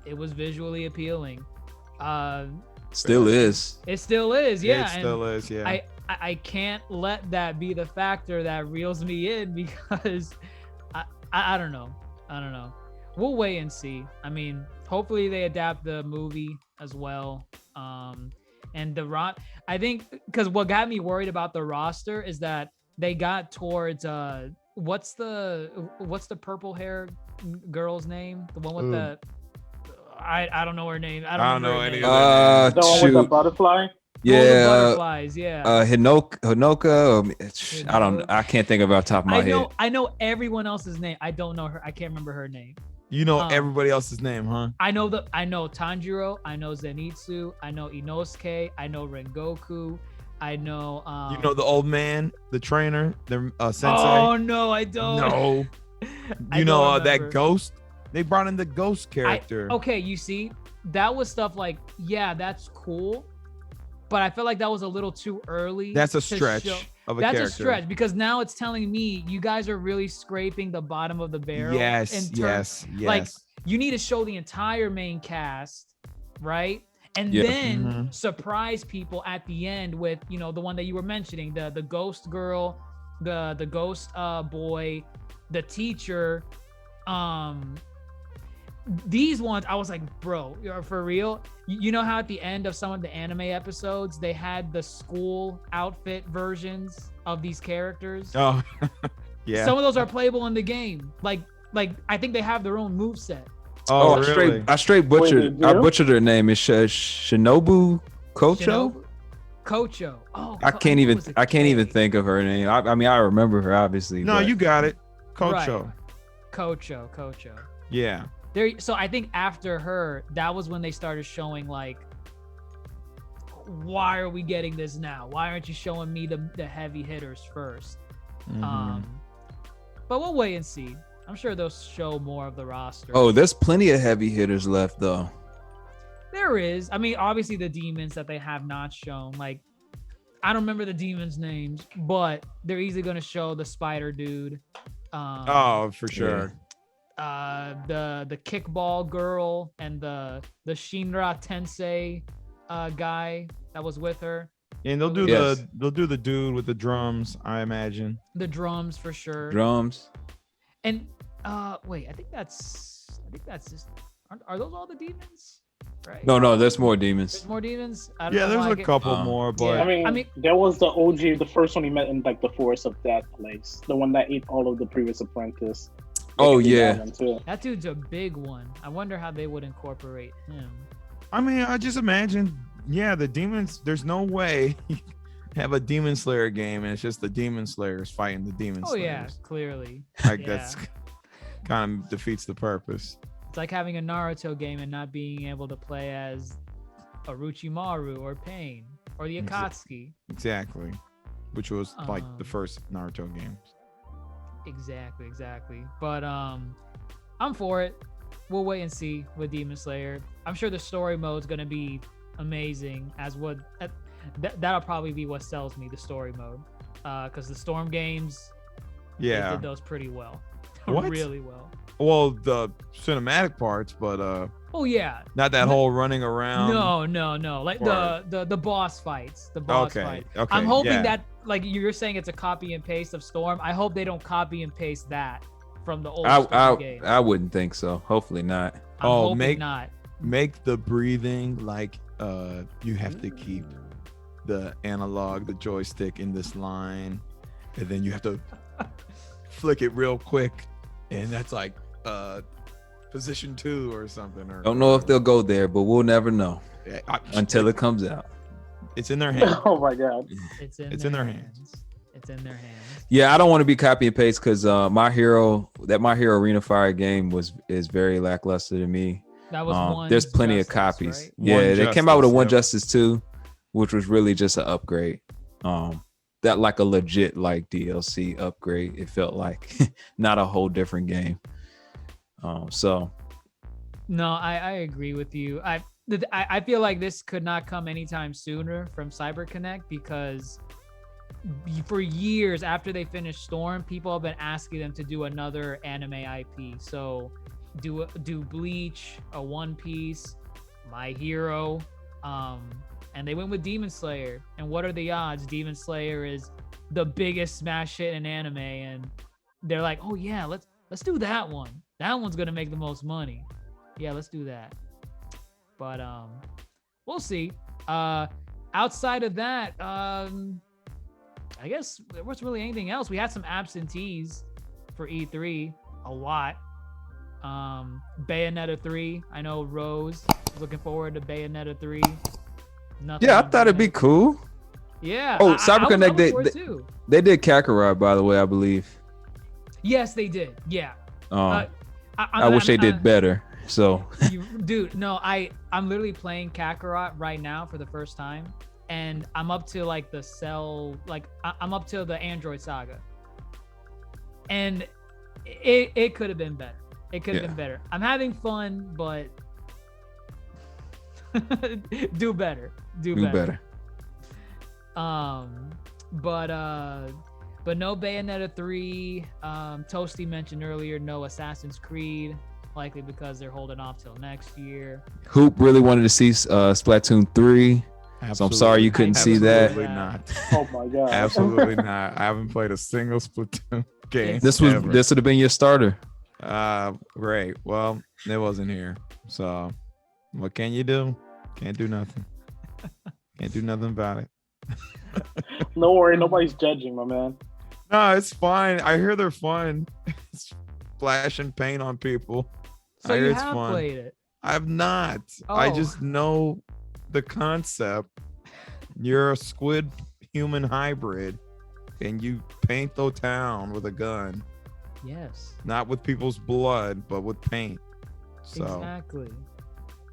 It was visually appealing. still is. It still is, yeah. It still is, yeah. I can't let that be the factor that reels me in because I don't know. I don't know. We'll wait and see. I mean, hopefully they adapt the movie as well. And I think because what got me worried about the roster is that they got towards what's the purple hair girl's name? The one with Ooh. the I don't know her name. I don't don't know remember any her of name. The one with the butterfly. The one with Yeah, butterflies, yeah. Hinoka. I can't think of it off the top of my head. I know everyone else's name. I don't know her. I can't remember her name. You know everybody else's name, huh? I know Tanjiro. I know Zenitsu. I know Inosuke. I know Rengoku. I know. You know the old man, the trainer, the sensei. Oh no, I don't. No. I You know don't that remember. ghost? They brought in the ghost character. Okay, you see, that was stuff like, yeah, that's cool, but I feel like that was a little too early. That's a to stretch show- of a That's character. a stretch because now it's telling me you guys are really scraping the bottom of the barrel. Yes, yes, yes. Like you need to show the entire main cast, right? And Yeah. then Mhm. surprise people at the end with, the one that you were mentioning, the ghost girl, the ghost boy, the teacher. These ones, I was like, bro, you're for real? You know how at the end of some of the anime episodes, they had the school outfit versions of these characters? Oh, yeah. Some of those are playable in the game. Like I think they have their own moveset. Oh, I really? straight butchered. Wait, I you? butchered her name. It's Shinobu Kocho. Kocho. Oh, I can't it was a even K. think of her name. I mean, I remember her obviously. No, but- you got it. Right. Kocho. Kocho. Yeah. So I think after her, that was when they started showing like, why are we getting this now? Why aren't you showing me the heavy hitters first? Mhm. But we'll wait and see. I'm sure they'll show more of the roster. Oh, there's plenty of heavy hitters left though. There is. I mean, obviously the demons that they have not shown. Like, I don't remember the demons' names, but they're easily going to show the spider dude. Oh, for sure. The kickball girl and the Shinra Tensei guy that was with her. And they'll do Yes. the dude with the drums, I imagine. The drums for sure. Drums. And wait, I think that's just. Are those all the demons? Right. No, there's more demons. There's more demons. I don't Yeah, know there's why I a get- couple Oh. more, but Yeah. I mean, I there was the OG, the first one he met in like the Forest of Death place, the one that ate all of the previous apprentice. Oh, They could do yeah. that one, too. That dude's a big one. I wonder how they would incorporate him. I mean, I just imagine, yeah, the demons. There's no way you have a Demon Slayer game and it's just the Demon Slayers fighting the Demon Oh yeah, Slayers. clearly. Like Yeah. that's kind of defeats the purpose. It's like having a Naruto game and not being able to play as Orochimaru or Pain or the Akatsuki. Exactly. Which was like the first Naruto games. Exactly. But I'm for it. We'll wait and see with Demon Slayer. I'm sure the story mode's gonna be amazing. That'll probably be what sells me, the story mode. Because the Storm games, they did those pretty well. What? Really well. Well, the cinematic parts, but oh yeah, not that whole running around. No. Like the boss fights. The boss fight. Okay. I'm hoping that, like you're saying, it's a copy and paste of Storm. I hope they don't copy and paste that from the old Storm game. I wouldn't think so. Hopefully not. I'm hoping not. Make the breathing like you have to keep the analog, the joystick in this line, and then you have to flick it real quick, and that's like position 2 or something. Or don't know if they'll go there, but we'll never know until it comes out. It's in their hands. Oh my god. It's in their hands. It's in their hands. Yeah, I don't want to be copy and paste because My Hero Arena Fire game is very lackluster to me. That was one. There's plenty Justice, of copies. right? Yeah, they came out with a One Justice 2, which was really just an upgrade. That like a legit like DLC upgrade. It felt like not a whole different game. So. No, I agree with you. I feel like this could not come anytime sooner from CyberConnect because for years after they finished Storm, people have been asking them to do another anime IP. So do Bleach, a One Piece, My Hero, and they went with Demon Slayer. And what are the odds? Demon Slayer is the biggest smash hit in anime, and they're like, oh yeah, let's do that one. That one's gonna make the most money. Yeah, let's do that. But we'll see. Outside of that, I guess there wasn't really anything else. We had some absentees for E3, a lot. Bayonetta 3. I know Rose is looking forward to Bayonetta 3. Nothing. Yeah, I thought it'd be cool. Yeah. Oh, CyberConnect, they did Kakarot, by the way, I believe. Yes, they did. Yeah. I wish they did better. So, dude, no, I'm literally playing Kakarot right now for the first time, and I'm up to like the I'm up to the Android Saga, and it could have been better. It could have been better. I'm having fun, but do better. Do better. But no Bayonetta 3. Toasty mentioned earlier, no Assassin's Creed, likely because they're holding off till next year. Hoop really wanted to see Splatoon 3. Absolutely. So I'm sorry you couldn't see that. Absolutely not. Oh my god. Absolutely not. I haven't played a single Splatoon game. This would have been your starter. Great. Well, it wasn't here. So what can you do? Can't do nothing. Can't do nothing about it. No worry, nobody's judging, my man. No, it's fine. I hear they're fun. Splashing paint on people. So I hear you it's have fun. played it? I've not. Oh. I just know the concept. You're a squid human hybrid and you paint the town with a gun. Yes. Not with people's blood, but with paint. So exactly.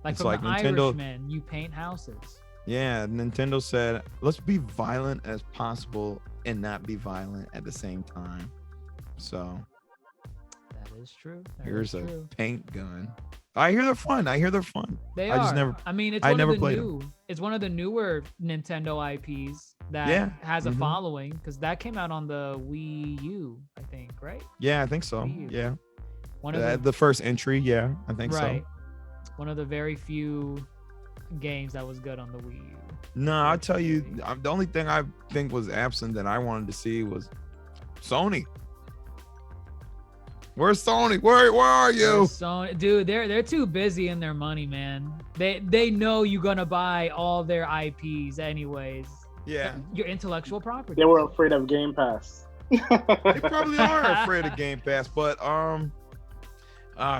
Like it's from like the Nintendo, Irishman, you paint houses. Yeah, Nintendo said, let's be violent as possible and not be violent at the same time. So that is true. Here's a paint gun. I hear they're fun. They I are. just never. I mean, it's it's one of the newer Nintendo IPs that has a following because that came out on the Wii U, I think, right? Yeah, I think so. Yeah. One of the first entry. Yeah, I think so. One of the very few games that was good on the Wii U. No, I'll tell you, the only thing I think was absent that I wanted to see was Sony. Where's Sony? Where are you? Sony, dude, they're too busy in their money, man. They know you're gonna buy all their IPs anyways. Yeah. Your intellectual property. They were afraid of Gamepass. They probably are afraid of Gamepass, but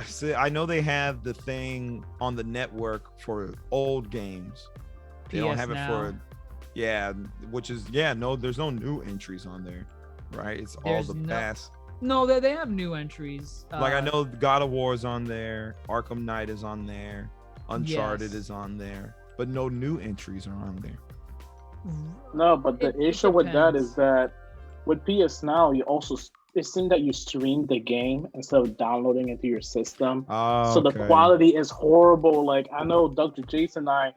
see, I know they have the thing on the network for old games. They don't have it for, which is no. There's no new entries on there, right? It's all the past. No, they have new entries. Like I know God of War is on there, Arkham Knight is on there, Uncharted Yes. is on there, but no new entries are on there. No, but the It issue with that depends. is that with PS Now, you also it seems that you stream the game instead of downloading it to your system. Oh, So the okay. quality is horrible. Like I know Dr. Jason and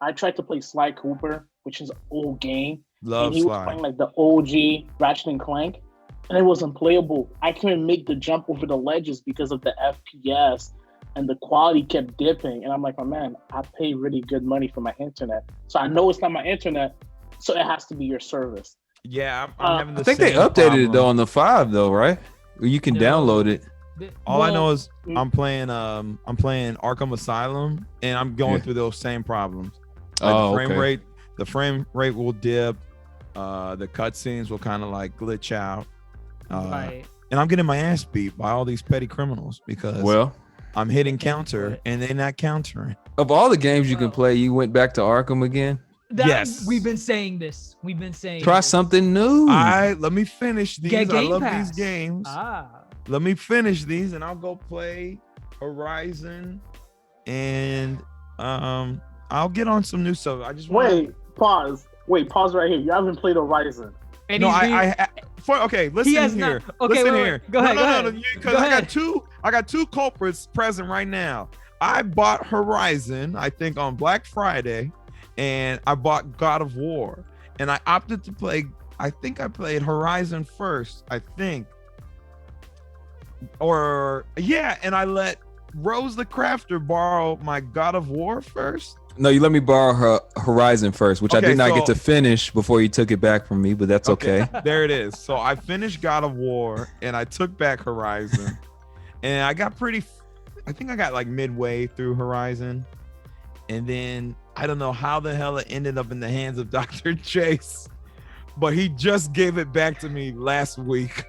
I tried to play Sly Cooper, which is an old game, Love and he was Sly. playing like the OG Ratchet and Clank, and it wasn't playable. I couldn't make the jump over the ledges because of the FPS, and the quality kept dipping. And I'm like, oh man, I pay really good money for my internet, so I know it's not my internet, so it has to be your service. Yeah, I'm having the I think they same updated it though problem. on the 5 though, right? Where you can No. download it. All I know Well, is I'm playing Arkham Asylum, and I'm going Yeah. through those same problems. Like Oh, the frame rate will dip, the cutscenes will kind of like glitch out, right. and I'm getting my ass beat by all these petty criminals because Well, I'm hitting counter and they're not countering. of all the games you can Well. play, you went back to Arkham again. Yes. We've been saying this. We've been saying Try this. something new. Let me finish these. Get I Game love Pass. these games. Ah. Let me finish these, and I'll go play Horizon, and I'll get on some new stuff. I just want Pause right here. You haven't played Horizon. And No, he's okay. Listen has here. not- okay, listen wait, here. wait. Go ahead, go ahead. Because Go I ahead. got two culprits present right now. I bought Horizon, I think on Black Friday, and I bought God of War, and I opted to play. I think I played Horizon first. I think, and I let Rose the Crafter borrow my God of War first. No, you let me borrow her Horizon first, which I Okay, did not get so- to finish before you took it back from me, but that's okay. There it is. So I finished God of War and I took back Horizon, and I got I think I got like midway through Horizon, and then I don't know how the hell it ended up in the hands of Dr. Chase, but he just gave it back to me last week.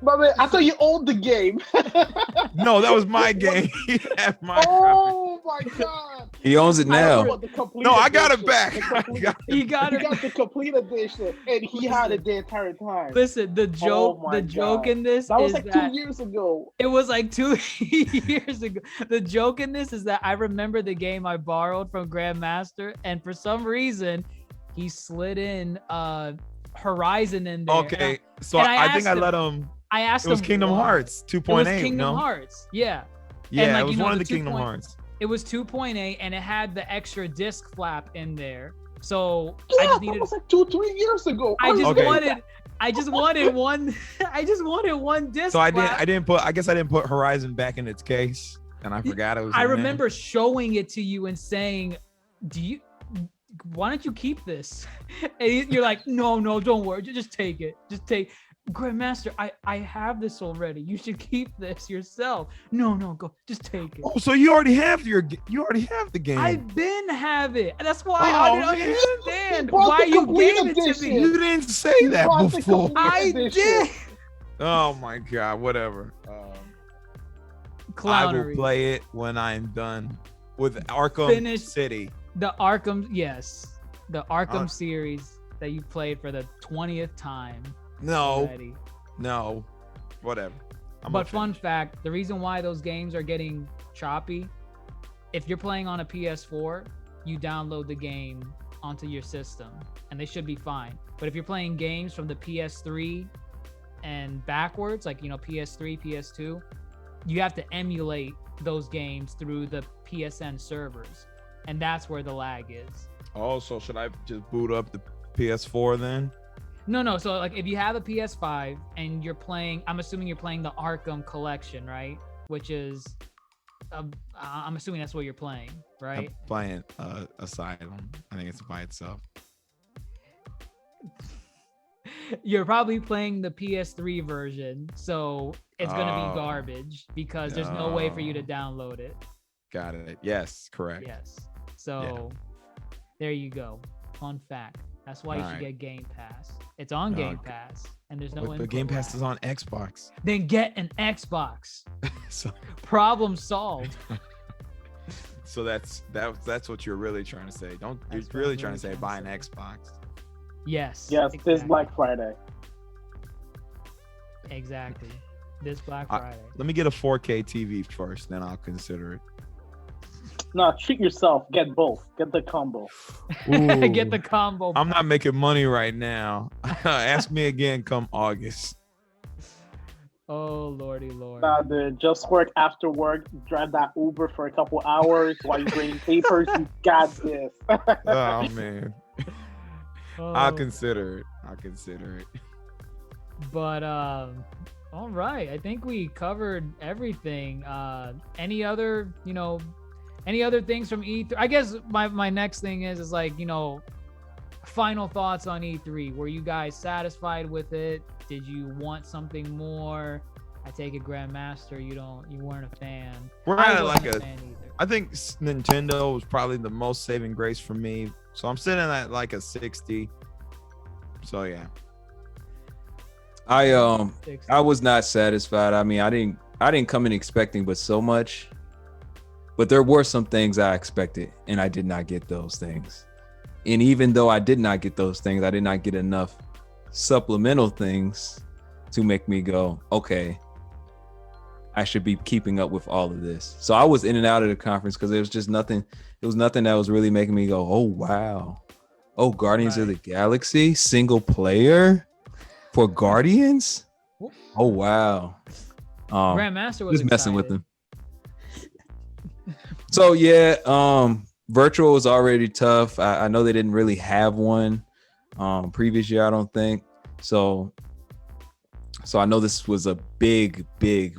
But man, I thought you owned the game. No, that was my game. He had my copy. Oh my god! He owns it I don't now. want the complete No, I got it edition. back. The I complete- got he got He it. got the complete edition, and he had it the entire time. Listen, the joke, my the joke God. in this That was is like that 2 years ago. it was like 2 years ago. The joke in this is that I remember the game I borrowed from Grandmaster, and for some reason, he slid in Horizon in there. Okay, so and I I think I asked let him. I asked It was him Kingdom why. Hearts It was 2.8. Kingdom No, Hearts. Yeah. yeah, like, it was you know, one of the the Kingdom 2.0 Hearts. It was 2.8 and it had the extra disc flap in there. So Yeah, I just that needed was like 2-3 years ago. I just Okay. wanted one I just wanted one disc So I flap. guess I didn't put Horizon back in its case, and I forgot it was. I in there. remember showing it to you and saying, why don't you keep this? And you're like, no, don't worry. Just take it. Just take Grandmaster, I have this already. You should keep this yourself. No, go. Just take it. Oh, so you already have the game. I've been have it. That's why Oh, I didn't man. understand He bought why the you complete gave it to edition. me. You didn't say You that bought the before. complete I edition. did. Oh my god, whatever. I will Clownery. play it when I'm done with Arkham Finish- City. The Arkham, yes. The Arkham Uh, series that you played for the 20th time No, already. no, whatever. I'm But gonna fun finish. fact, the reason why those games are getting choppy, if you're playing on a PS4, you download the game onto your system and they should be fine. But if you're playing games from the PS3 and backwards, like, PS3, PS2, you have to emulate those games through the PSN servers. And that's where the lag is. Oh, so should I just boot up the PS4 then? No. So like if you have a PS5 and you're playing, I'm assuming you're playing the Arkham collection, right? Which is, I'm assuming that's what you're playing, right? I'm playing Asylum. I think it's by itself. You're probably playing the PS3 version, so it's gonna Oh. be garbage because there's no way for you to Oh. download it. Got it. Yes, correct. Yes. So there you go. Fun fact. That's why you should Alright. get Game Pass. It's on Okay. Game Pass, and there's no But input Game Pass lag. is on Xbox. Then get an Xbox. So, Problem solved. so that's what you're really trying to say. You're That's what really I'm trying to say really buy trying an to Xbox. Yes. Yes, this exactly. Black Friday. Exactly. this Black Friday. Let me get a 4K TV first, then I'll consider it. No, treat yourself. Get both. Get the combo. Get the combo. I'm not making money right now. Ask me again come August. Oh lordy lord. Nah, dude, just work after work. Drive that Uber for a couple hours while you're grading papers. You got this. Oh man. Oh. I'll consider it. But all right, I think we covered everything. Any other things from E3? I guess my next thing is like, final thoughts on E3. Were you guys satisfied with it? Did you want something more? I take it, Grandmaster, you weren't a fan. I think Nintendo was probably the most saving grace for me. So I'm sitting at like a 60. So yeah. I was not satisfied. I mean, I didn't come in expecting but so much. But there were some things I expected, and I did not get those things. And even though I did not get those things, I did not get enough supplemental things to make me go, okay, I should be keeping up with all of this. So I was in and out of the conference because there was just nothing. There was nothing that was really making me go, oh wow, oh Guardians of the Galaxy single player for Guardians. Oh wow. Grandmaster was just messing with them. So yeah, virtual was already tough. I know they didn't really have one previous year, I don't think. So I know this was a big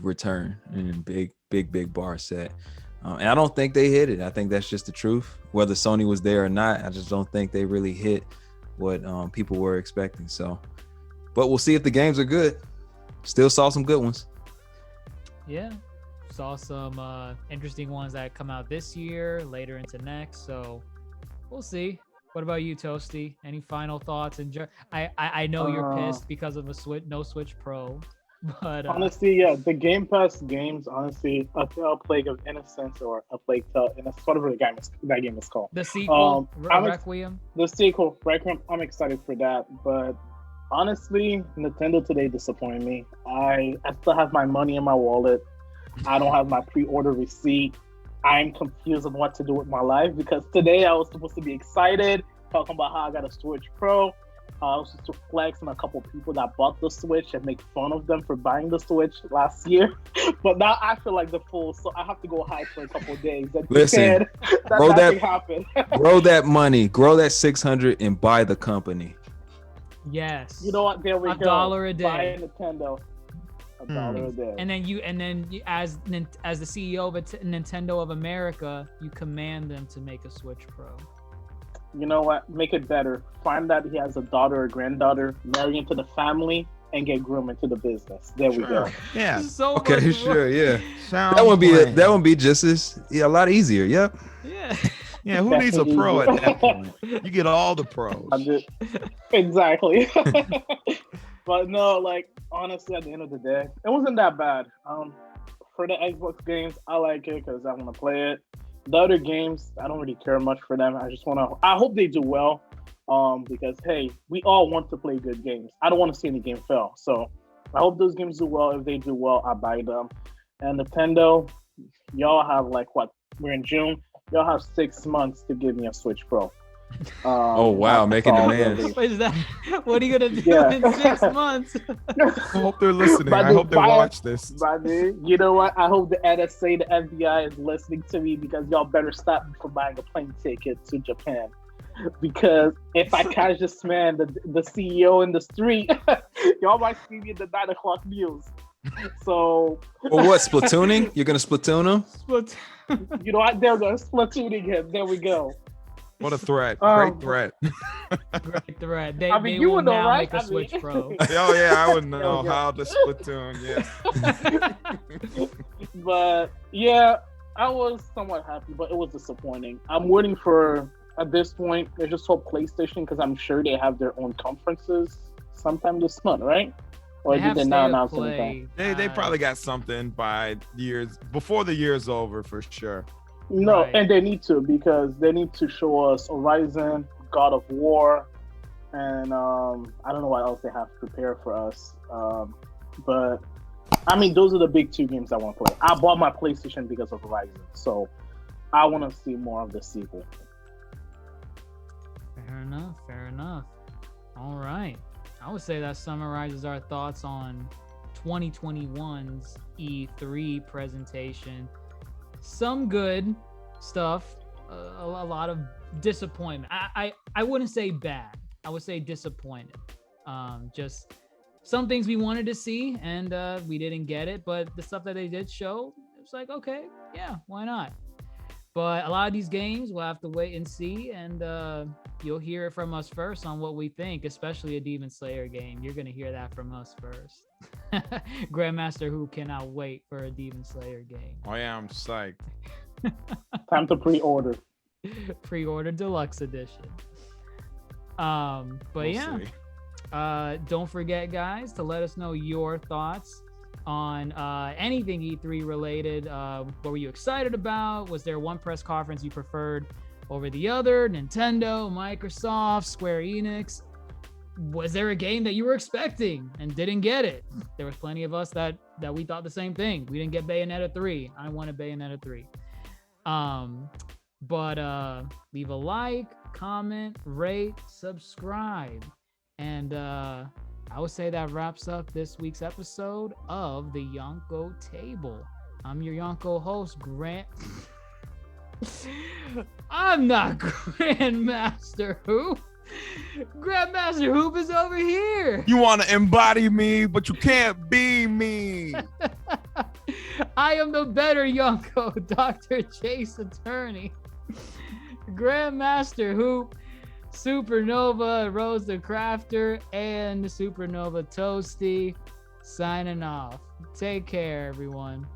return and big bar set. And I don't think they hit it. I think that's just the truth. Whether Sony was there or not, I just don't think they really hit what people were expecting. So, but we'll see if the games are good. Still saw some good ones. Yeah. Saw some interesting ones that come out this year, later into next. So we'll see. What about you, Toasty? Any final thoughts? I know you're pissed because of no Switch Pro, but honestly, yeah, the Game Pass games. Honestly, A Plague of Innocence or A Plague Tale Innocence, whatever that game is called. The sequel, Requiem. The sequel, Requiem. I'm excited for that, but honestly, Nintendo today disappointed me. I still have my money in my wallet. I don't have my pre-order receipt. I'm confused on what to do with my life because today I was supposed to be excited, talking about how I got a Switch Pro. I was supposed to flex on a couple people that bought the Switch and make fun of them for buying the Switch last year. But now I feel like the fool, so I have to go hide for a couple of days. And listen, grow that money, grow that 600 and buy the company. Yes. You know what? There we go. $1 a day. Buy a Nintendo. $1 a day. And then you, as the CEO of Nintendo of America, you command them to make a Switch Pro. You know what? Make it better. Find that he has a daughter or granddaughter, marry into the family, and get groomed into the business. There we go. Yeah. So okay. Sure. Yeah. Sounds that would be just as a lot easier. Yep. Yeah. Yeah. Who needs a pro at that point? You get all the pros. Exactly. But no, like honestly, at the end of the day, it wasn't that bad. For the Xbox games, I like it because I want to play it. The other games, I don't really care much for them. I hope they do well. Because hey, we all want to play good games. I don't want to see any game fail. So I hope those games do well. If they do well, I buy them. And Nintendo, y'all have we're in June. Y'all have 6 months to give me a Switch Pro. Oh wow, making demands. What is that? What are you gonna do in 6 months? I hope they're listening. I hope they watch this. You know what? I hope the NSA, the FBI is listening to me because y'all better stop me from buying a plane ticket to Japan. Because if I catch this man, the CEO in the street, y'all might see me in the 9 o'clock news. So. Well, what, Splatooning? You're gonna Splatoon him? You know what? They're gonna Splatooning him. There we go. What a threat! Great threat. Great threat. They you will would know, now right? make a Switch Pro. Oh yeah, I would know how to Splatoon. Yeah. But yeah, I was somewhat happy, but it was disappointing. I'm waiting for. At this point, I just hope PlayStation because I'm sure they have their own conferences sometime this month, right? Or did they not announce anything? They probably got something before the year's over for sure. No, Right. And they need to because they need to show us Horizon, God of War, and I don't know what else they have prepared for us. But I mean, those are the big two games I want to play. I bought my PlayStation because of Horizon, so I want to see more of the sequel. Fair enough. Fair enough. All right. I would say that summarizes our thoughts on 2021's E3 presentation. Some good stuff, a lot of disappointment. I wouldn't say bad. I would say disappointed. Just some things we wanted to see and we didn't get it, but the stuff that they did show, it was like, okay, yeah, why not? But a lot of these games we'll have to wait and see, and you'll hear it from us first on what we think, especially a Demon Slayer game. You're gonna hear that from us first. GrandMasterHoop cannot wait for a Demon Slayer game. Oh yeah, I'm psyched. Time to pre-order. Pre-order deluxe edition. But We'll yeah. see. Don't forget, guys, to let us know your thoughts on anything E3 related. What were you excited about? Was there one press conference you preferred over the other? Nintendo, Microsoft, Square Enix? Was there a game that you were expecting and didn't get it? There was plenty of us that we thought the same thing. We didn't get Bayonetta 3. I wanted Bayonetta 3. But leave a like, comment, rate, subscribe. And I would say that wraps up this week's episode of the Yonkō Table. I'm your Yonkō host, Grant. I'm not GrandMasterHoop. GrandMasterHoop is over here. You want to embody me, but you can't be me. I am the better Yonkō, DrJaceAttorney. GrandMasterHoop, Supernova, Rose the Crafter, and Supernova Toasty signing off. Take care, everyone.